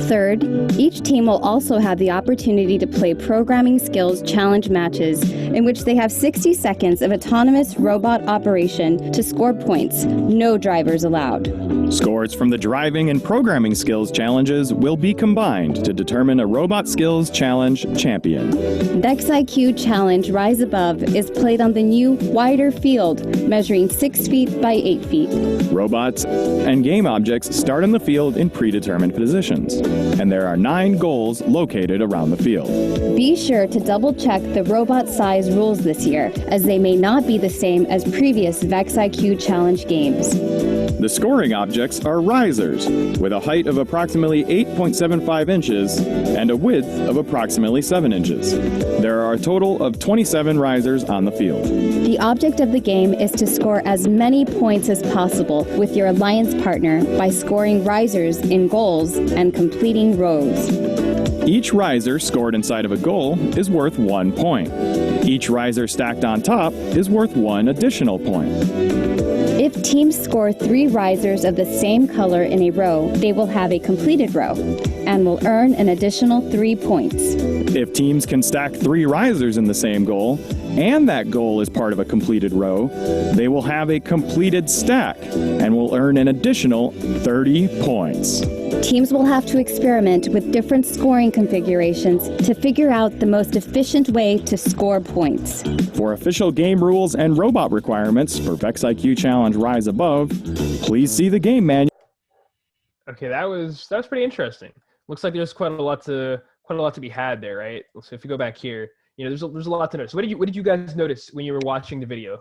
Third, each team will also have the opportunity to play Programming Skills Challenge matches, in which they have 60 seconds of autonomous robot operation to score points, no drivers allowed. Scores from the Driving and Programming Skills Challenges will be combined to determine a Robot Skills Challenge champion. VEX IQ Challenge Rise Above is played on the new, wider field, measuring 6 feet by 8 feet. Robots and game objects start on the field in predetermined positions, and there are 9 goals located around the field. Be sure to double-check the robot size rules this year, as they may not be the same as previous VEX IQ Challenge games. The scoring objects are risers, with a height of approximately 8.75 inches and a width of approximately 7 inches. There are a total of 27 risers on the field. The object of the game is to score as many points as possible with your alliance partner by scoring risers in goals and completing rows. Each riser scored inside of a goal is worth 1 point. Each riser stacked on top is worth 1 additional point. If teams score 3 risers of the same color in a row, they will have a completed row and will earn an additional 3 points. If teams can stack 3 risers in the same goal, and that goal is part of a completed row, they will have a completed stack and will earn an additional 30 points. Teams will have to experiment with different scoring configurations to figure out the most efficient way to score points. For official game rules and robot requirements for VEX IQ Challenge Rise Above, please see the game manual. Okay, that was pretty interesting. Looks like there's quite a lot to be had there, right? So if you go back here, you know, there's a lot to notice. What did you guys notice when you were watching the video?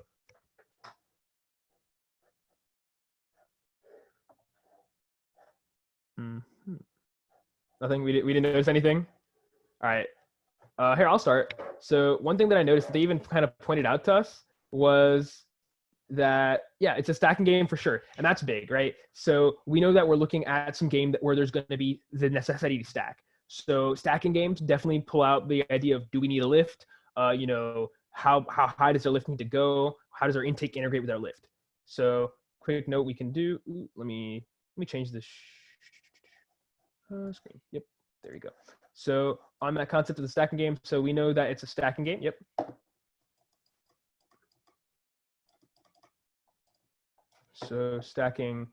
Nothing. We didn't notice anything. All right. Here, I'll start. So one thing that I noticed that they even kind of pointed out to us was that, yeah, it's a stacking game for sure. And that's big, right? So we know that we're looking at some game where there's going to be the necessity to stack. So stacking games definitely pull out the idea of, do we need a lift? You know, how high does our lift need to go? How does our intake integrate with our lift? So quick note we can do, let me change this screen. Yep, there you go. So on that concept of the stacking game, so we know that it's a stacking game. Yep. So stacking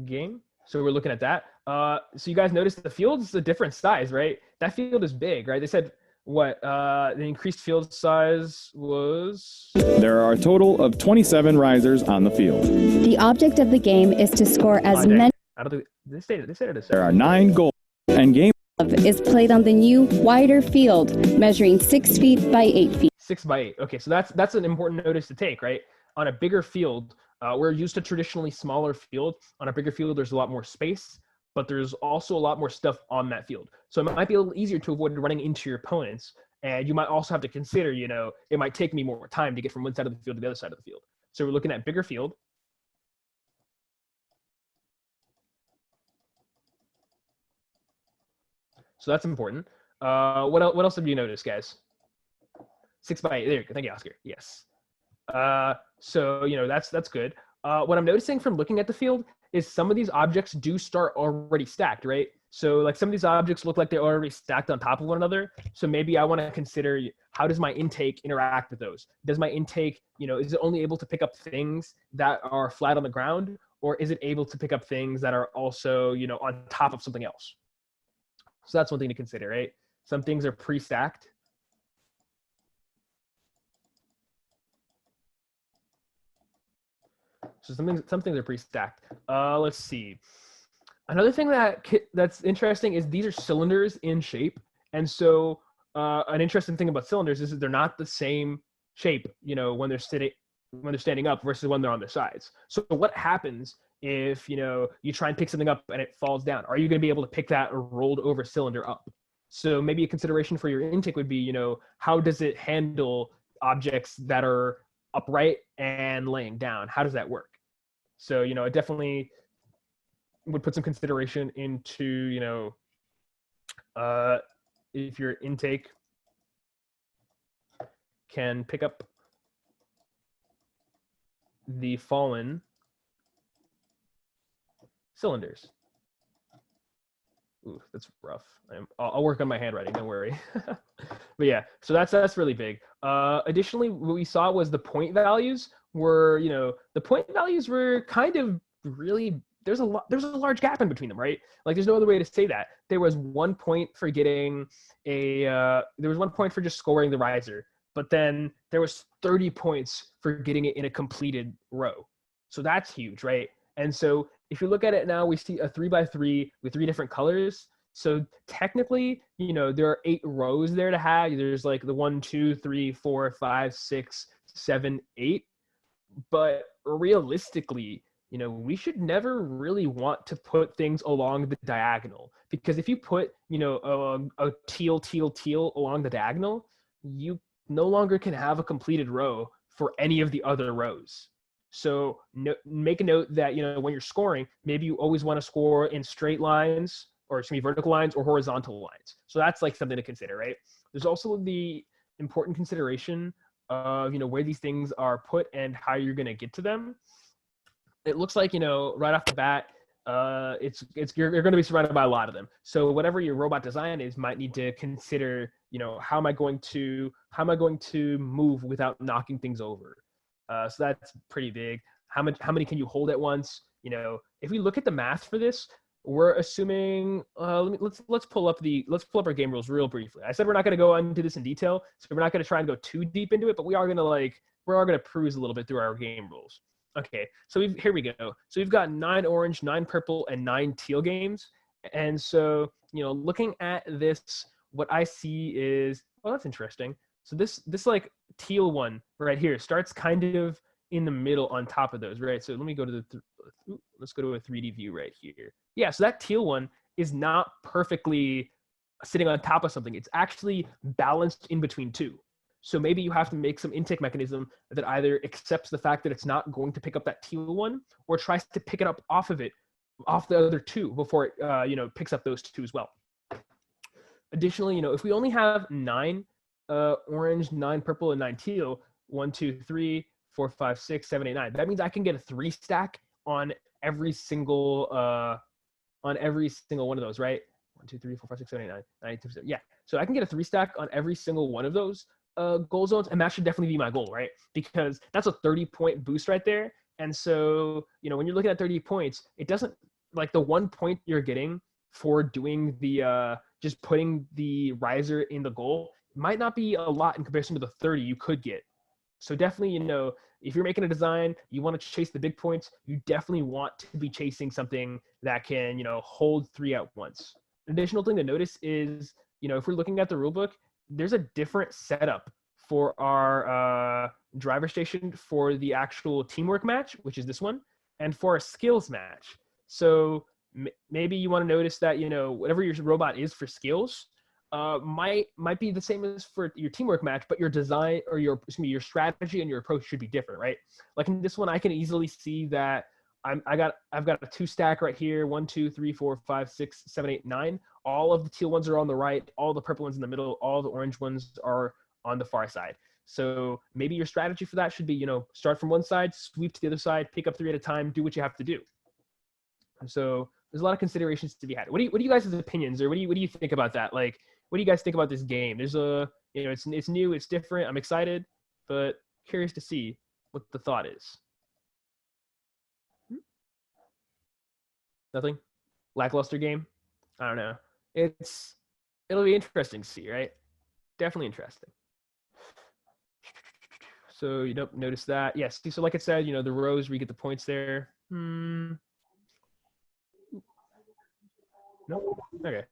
game. So we're looking at that. So you guys notice the field's a different size, right? That field is big, right? They said what the increased field size was? There are a total of 27 risers on the field. The object of the game is to score as many. I don't think they stated it. There are 9 goals and game is played on the new, wider field, measuring 6 feet by 8 feet. 6 by 8. Okay, so that's an important notice to take, right? On a bigger field, we're used to traditionally smaller field. On a bigger field, there's a lot more space, but there's also a lot more stuff on that field. So it might be a little easier to avoid running into your opponents. And you might also have to consider, you know, it might take me more time to get from one side of the field to the other side of the field. So we're looking at bigger field. So that's important. What else have you noticed, guys? 6 by 8. There you go. Thank you, Oscar. Yes. So you know that's good. What I'm noticing from looking at the field is some of these objects do start already stacked, right? So like some of these objects look like they're already stacked on top of one another. So maybe I want to consider, how does my intake interact with those? Does my intake, you know, is it only able to pick up things that are flat on the ground, or is it able to pick up things that are also, you know, on top of something else? So that's one thing to consider, right? Some things are pre-stacked. So some things are pre-stacked. Let's see. Another thing that's interesting is these are cylinders in shape, and so an interesting thing about cylinders is that they're not the same shape, when they're standing up versus when they're on their sides. So what happens if you try and pick something up and it falls down? Are you going to be able to pick that rolled over cylinder up? So maybe a consideration for your intake would be, how does it handle objects that are upright and laying down? How does that work? So it definitely would put some consideration into if your intake can pick up the fallen cylinders. Ooh, that's rough. I'll work on my handwriting, don't worry. But yeah, so that's really big. Additionally, what we saw was the point values were, kind of really, there's a large gap in between them, right? Like there's no other way to say that. There was 1 point for getting there was 1 point for just scoring the riser, but then there was 30 points for getting it in a completed row. So that's huge, right? And so if you look at it now, we see a 3x3 with 3 different colors. So technically, there are 8 rows there to have. There's like the 1, 2, 3, 4, 5, 6, 7, 8. But realistically, we should never really want to put things along the diagonal, because if you put, a teal along the diagonal, you no longer can have a completed row for any of the other rows. So make a note that, when you're scoring, maybe you always want to score in straight lines, or vertical lines or horizontal lines. So that's like something to consider, right? There's also the important consideration of, where these things are put and how you're going to get to them. It looks like, right off the bat, you're going to be surrounded by a lot of them. So whatever your robot design is, might need to consider, how am I going to move without knocking things over? So that's pretty big. How many can you hold at once? If we look at the math for this, we're assuming. Let's pull up our game rules real briefly. I said we're not going to go into this in detail, so we're not going to try and go too deep into it, but we are going to peruse a little bit through our game rules. Okay, so here we go. So we've got 9 orange, 9 purple, and 9 teal games. And so, looking at this, what I see is, well, that's interesting. So this like teal one right here starts kind of in the middle on top of those, right? So let me go to let's go to a 3D view right here. Yeah, so that teal one is not perfectly sitting on top of something. It's actually balanced in between 2. So maybe you have to make some intake mechanism that either accepts the fact that it's not going to pick up that teal one, or tries to pick it up off the other 2 before it picks up those 2 as well. Additionally, if we only have 9 orange, 9 purple, and 9 teal, 1, 2, 3, 4, 5, 6, 7, 8, 9. That means I can get a 3 stack on every single one of those, right? 1, 2, 3, 4, 5, 6, 7, 8, 9, 9, 8, 7. Yeah. So I can get a 3 stack on every single one of those goal zones, and that should definitely be my goal, right? Because that's a 30-point boost right there. And so, when you're looking at 30 points, it doesn't, like, the 1 point you're getting for doing the just putting the riser in the goal might not be a lot in comparison to the 30 you could get. So definitely, if you're making a design, you want to chase the big points, you definitely want to be chasing something that can, hold 3 at once. An additional thing to notice is, if we're looking at the rulebook, there's a different setup for our driver station for the actual teamwork match, which is this one, and for a skills match. So maybe you want to notice that, whatever your robot is for skills, might be the same as for your teamwork match, but your design or your strategy and your approach should be different, right? Like in this one, I can easily see that I've got a 2 stack right here, 1, 2, 3, 4, 5, 6, 7, 8, 9. All of the teal ones are on the right, all the purple ones in the middle, all the orange ones are on the far side. So maybe your strategy for that should be, start from one side, sweep to the other side, pick up 3 at a time, do what you have to do. So there's a lot of considerations to be had. What do you guys' opinions, or what do you think about that? Like, what do you guys think about this game? There's it's new, it's different. I'm excited, but curious to see what the thought is. Nothing? Lackluster game? I don't know. It'll be interesting to see, right? Definitely interesting. So you don't notice that. Yes. So like I said, the rows where you get the points there. No? Okay.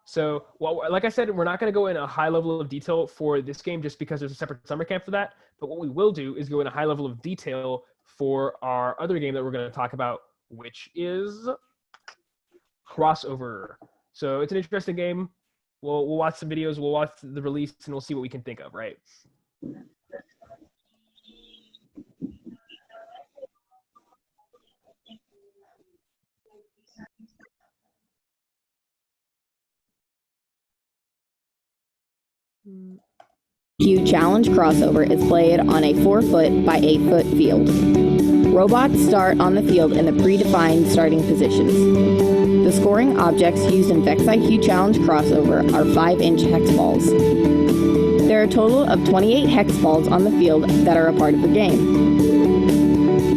So, well, like I said, we're not going to go in a high level of detail for this game just because there's a separate summer camp for that. But what we will do is go in a high level of detail for our other game that we're going to talk about, which is Crossover. So it's an interesting game. We'll watch some videos, we'll watch the release, and we'll see what we can think of, right? IQ Challenge Crossover is played on a 4-foot by 8-foot field. Robots start on the field in the predefined starting positions. The scoring objects used in VEX IQ Challenge Crossover are 5-inch hex balls. There are a total of 28 hex balls on the field that are a part of the game.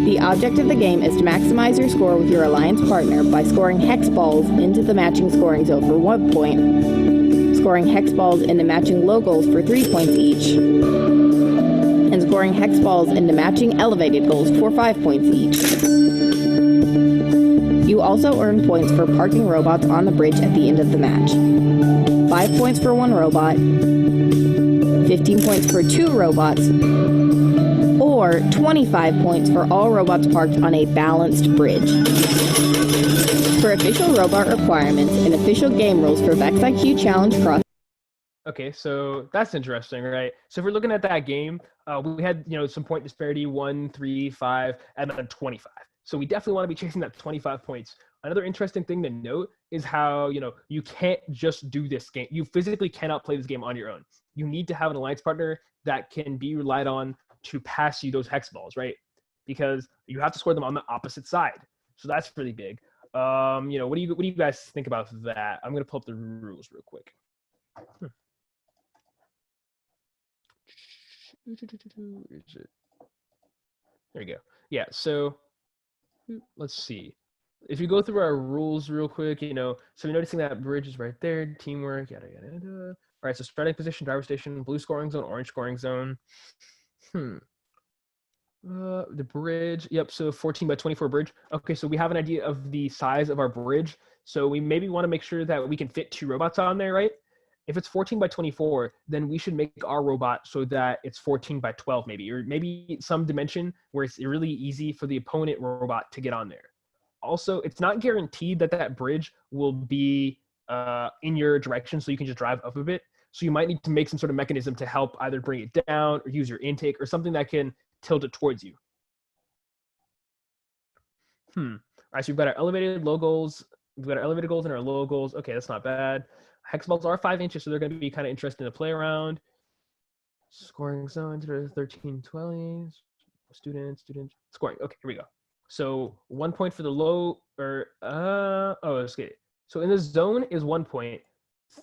The object of the game is to maximize your score with your alliance partner by scoring hex balls into the matching scoring zone for 1 point, scoring hex balls into matching low goals for 3 points each, and scoring hex balls into matching elevated goals for 5 points each. You also earn points for parking robots on the bridge at the end of the match. 5 points for 1 robot, 15 points for 2 robots, or 25 points for all robots parked on a balanced bridge. For official robot requirements and official game rules for VEX IQ Challenge Cross. Okay, so that's interesting, right? So if we're looking at that game, we had some point disparity 1, 3, 5, and then 25. So we definitely want to be chasing that 25 points. Another interesting thing to note is how you can't just do this game. You physically cannot play this game on your own. You need to have an alliance partner that can be relied on to pass you those hex balls, right? Because you have to score them on the opposite side. So that's pretty big. What do you guys think about that? I'm gonna pull up the rules real quick. Where is it? There you go. Yeah, so let's see. If you go through our rules real quick, so you're noticing that bridge is right there, teamwork, yada, yada, yada. All right, so starting position, driver station, blue scoring zone, orange scoring zone. The bridge, yep, so 14 by 24 bridge. Okay, so we have an idea of the size of our bridge. So we maybe want to make sure that we can fit 2 robots on there, right? If it's 14 by 24, then we should make our robot so that it's 14 by 12 maybe, or maybe some dimension where it's really easy for the opponent robot to get on there. Also, it's not guaranteed that that bridge will be in your direction, so you can just drive up a bit. So you might need to make some sort of mechanism to help either bring it down or use your intake or something that can tilt it towards you. All right, so we've got our elevated low goals. We've got our elevated goals and our low goals. Okay, that's not bad. Hex balls are 5 inches, so they're going to be kind of interesting to play around. Scoring zones are 13, 20. Students, scoring. Okay, here we go. So 1 point for the low, okay. So in the zone is 1 point,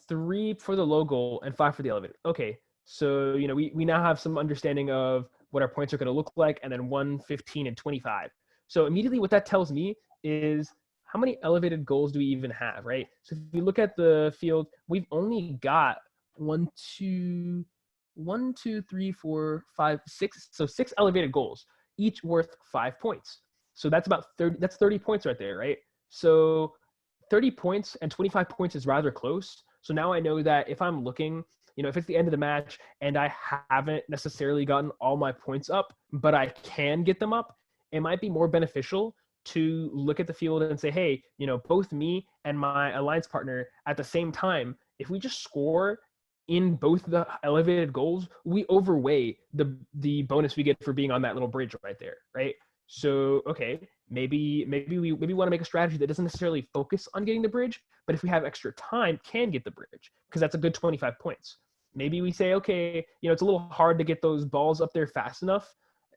3 for the low goal, and 5 for the elevated. Okay, so we now have some understanding of what our points are going to look like, and then 1, 15, and 25. So immediately what that tells me is how many elevated goals do we even have, right? So if you look at the field, we've only got 1, 2, 3, 4, 5, 6. So 6 elevated goals, each worth 5 points. So that's about 30. That's 30 points right there, right? So 30 points and 25 points is rather close. So now I know that if I'm looking, if it's the end of the match and I haven't necessarily gotten all my points up, but I can get them up, it might be more beneficial to look at the field and say, hey, both me and my alliance partner at the same time, if we just score in both the elevated goals, we overweigh the bonus we get for being on that little bridge right there, right? So, okay, maybe we want to make a strategy that doesn't necessarily focus on getting the bridge, but if we have extra time, can get the bridge, because that's a good 25 points. Maybe we say, okay, it's a little hard to get those balls up there fast enough.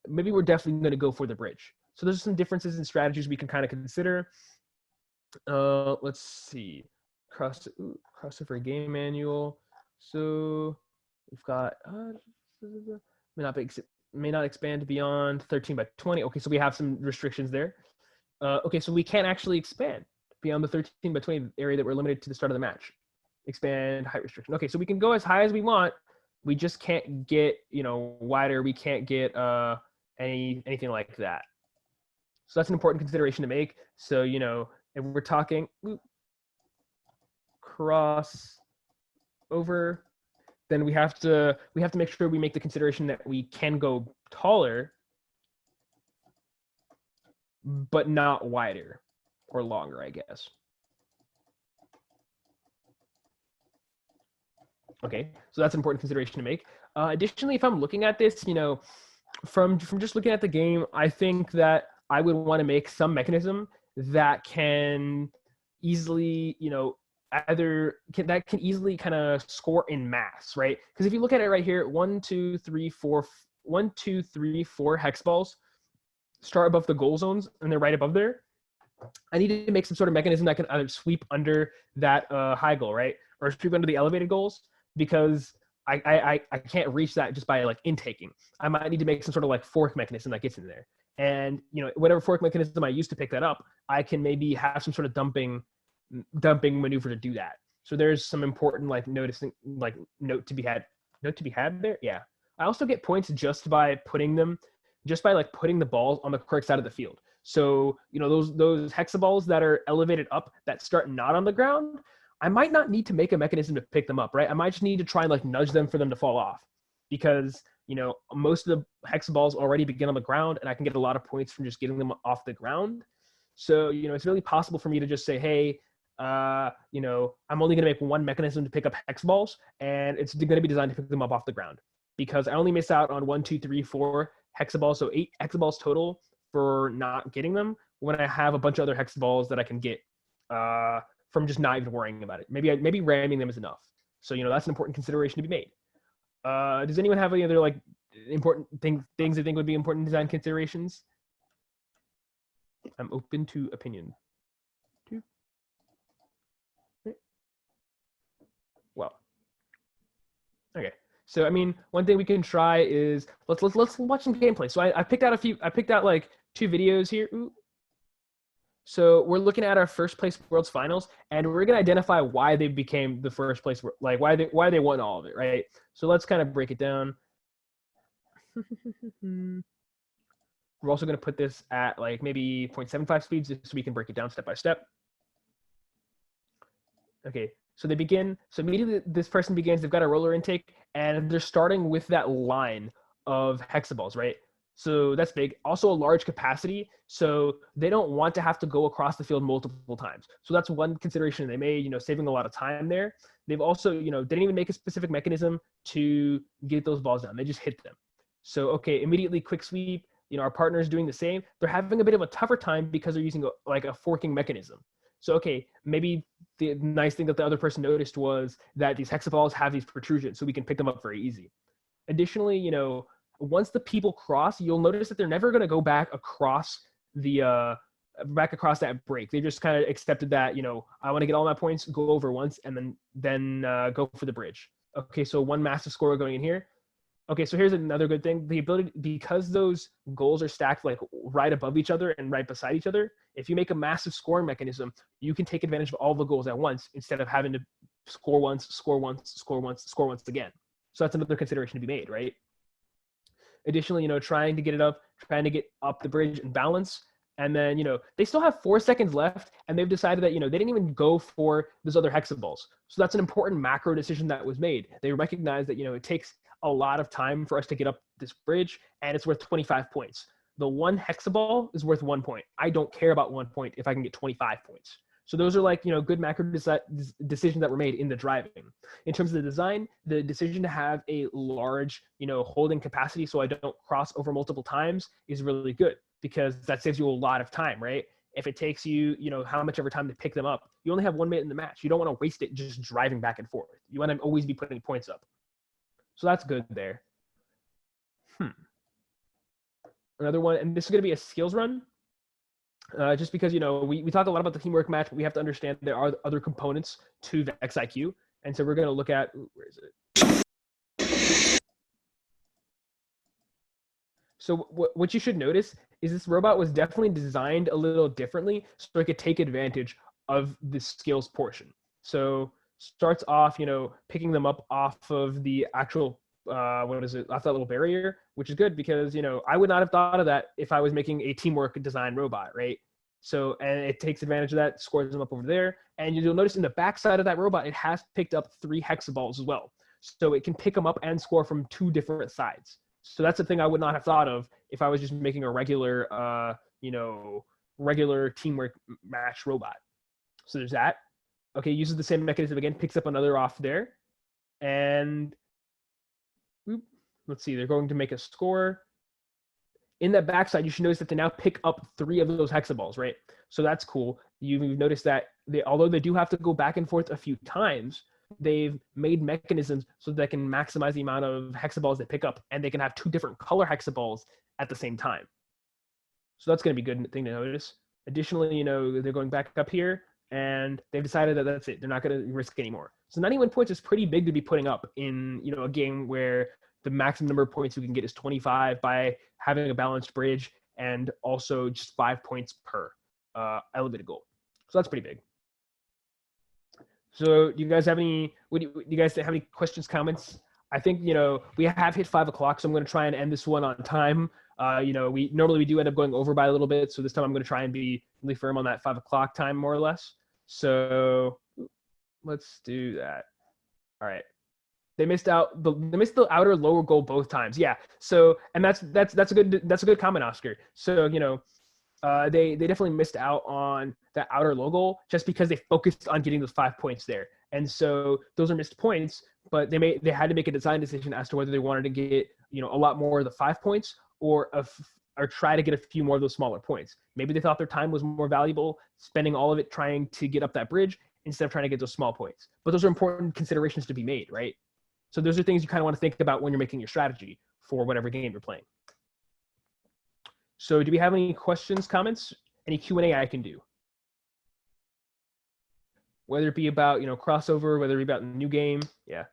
Maybe we're definitely going to go for the bridge. So there's some differences in strategies we can kind of consider. Let's see. Crossover game manual. So we've got may not expand beyond 13 by 20. Okay, so we have some restrictions there. Okay, so we can't actually expand beyond the 13 by 20 area that we're limited to the start of the match. Expand height restriction. Okay, so we can go as high as we want. We just can't get wider. We can't get anything like that. So that's an important consideration to make. So if we're talking, cross over, then we have to make sure we make the consideration that we can go taller, but not wider or longer, I guess. Okay, so that's an important consideration to make. Additionally, if I'm looking at this, from just looking at the game, I think that I would want to make some mechanism that can easily, that can easily kind of score in mass, right? Because if you look at it right here, 1, 2, 3, 4 hex balls start above the goal zones, and they're right above there. I need to make some sort of mechanism that can either sweep under that high goal, right, or sweep under the elevated goals, because I can't reach that just by like intaking. I might need to make some sort of like fork mechanism that gets in there. And whatever fork mechanism I use to pick that up, I can maybe have some sort of dumping maneuver to do that. So there's some important note to be had there. Yeah. I also get points just by putting the balls on the correct side of the field. So those hexaballs that are elevated up that start not on the ground, I might not need to make a mechanism to pick them up, right? I might just need to try and nudge them for them to fall off, because most of the hexaballs already begin on the ground, and I can get a lot of points from just getting them off the ground. So it's really possible for me to just say, hey, I'm only going to make one mechanism to pick up hexaballs, and it's going to be designed to pick them up off the ground, because I only miss out on 1, 2, 3, 4 hexaballs, so 8 hexaballs total for not getting them, when I have a bunch of other hexaballs that I can get from just not even worrying about it. Maybe ramming them is enough. So that's an important consideration to be made. Does anyone have any other important things they think would be important design considerations? I'm open to opinion. Well, okay. So one thing we can try is let's watch some gameplay. So I picked out 2 videos here. Ooh. So we're looking at our first place Worlds Finals, and we're going to identify why they became the first place, why they won all of it, right? So let's kind of break it down. We're also going to put this at maybe 0.75 speeds, so we can break it down step by step. Okay, so they begin. So immediately this person begins, they've got a roller intake, and they're starting with that line of hexaballs, right? So that's big. Also a large capacity, so they don't want to have to go across the field multiple times. So that's one consideration they made, saving a lot of time there. They've also, didn't even make a specific mechanism to get those balls down. They just hit them. So, okay, immediately quick sweep. Our partner's doing the same. They're having a bit of a tougher time because they're using a forking mechanism. So, okay, maybe the nice thing that the other person noticed was that these hexaballs have these protrusions, so we can pick them up very easy. Additionally, once the people cross, you'll notice that they're never going to go back across that break. They just kind of accepted that, I want to get all my points, go over once, and then go for the bridge. Okay, so one massive score going in here. Okay, so here's another good thing. The ability, because those goals are stacked right above each other and right beside each other, if you make a massive scoring mechanism, you can take advantage of all the goals at once instead of having to score once, score once, score once, score once again. So that's another consideration to be made, right? Additionally, trying to get up the bridge and balance. And then, they still have 4 seconds left, and they've decided that, they didn't even go for those other hexaballs. So that's an important macro decision that was made. They recognize that, it takes a lot of time for us to get up this bridge, and it's worth 25 points. The one hexaball is worth 1 point. I don't care about 1 point if I can get 25 points. So those are good macro decisions that were made in the driving. In terms of the design, the decision to have a large, holding capacity so I don't cross over multiple times is really good, because that saves you a lot of time, right? If it takes you, how much ever time to pick them up, you only have 1 minute in the match. You don't want to waste it just driving back and forth. You want to always be putting points up. So that's good there. Another one, and this is going to be a skills run. Just because, we talk a lot about the teamwork match, but we have to understand there are other components to VEX IQ. And so we're going to look at, where is it? So what you should notice is this robot was definitely designed a little differently so it could take advantage of the skills portion. So starts off, picking them up off of the actual, off that little barrier, which is good because, I would not have thought of that if I was making a teamwork design robot, right? So, and it takes advantage of that, scores them up over there. And you'll notice in the backside of that robot, it has picked up 3 hexaballs as well. So it can pick them up and score from 2 different sides. So that's a thing I would not have thought of if I was just making a regular, regular teamwork match robot. So there's that. Okay, uses the same mechanism again, picks up another off there. And let's see, they're going to make a score. In that backside, you should notice that they now pick up 3 of those hexaballs, right? So that's cool. You've noticed that although they do have to go back and forth a few times, they've made mechanisms so that they can maximize the amount of hexaballs they pick up, and they can have 2 different color hexaballs at the same time. So that's going to be a good thing to notice. Additionally, they're going back up here, and they've decided that that's it. They're not going to risk anymore. So 91 points is pretty big to be putting up in a game where the maximum number of points you can get is 25 by having a balanced bridge, and also just 5 points per elevated goal. So that's pretty big. So do you guys have any? Do you guys have any questions, comments? I think we have hit 5 o'clock, so I'm going to try and end this one on time. We normally do end up going over by a little bit, so this time I'm going to try and be really firm on that 5 o'clock time, more or less. So let's do that. All right. They missed the outer lower goal both times. Yeah. So, and that's a good comment, Oscar. So, they definitely missed out on that outer low goal just because they focused on getting those 5 points there. And so those are missed points, but they had to make a design decision as to whether they wanted to get, a lot more of the 5 points or try to get a few more of those smaller points. Maybe they thought their time was more valuable spending all of it trying to get up that bridge instead of trying to get those small points. But those are important considerations to be made, right? So those are things you kind of want to think about when you're making your strategy for whatever game you're playing. So do we have any questions, comments, any Q&A I can do? Whether it be about, crossover, whether it be about the new game. Yeah.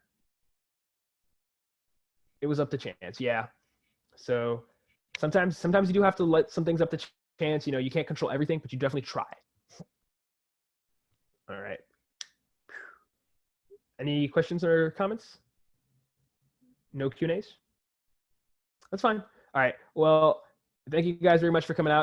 It was up to chance. Yeah. So sometimes you do have to let some things up to chance. You can't control everything, but you definitely try. All right. Any questions or comments? No Q&As? That's fine. All right. Well, thank you guys very much for coming out.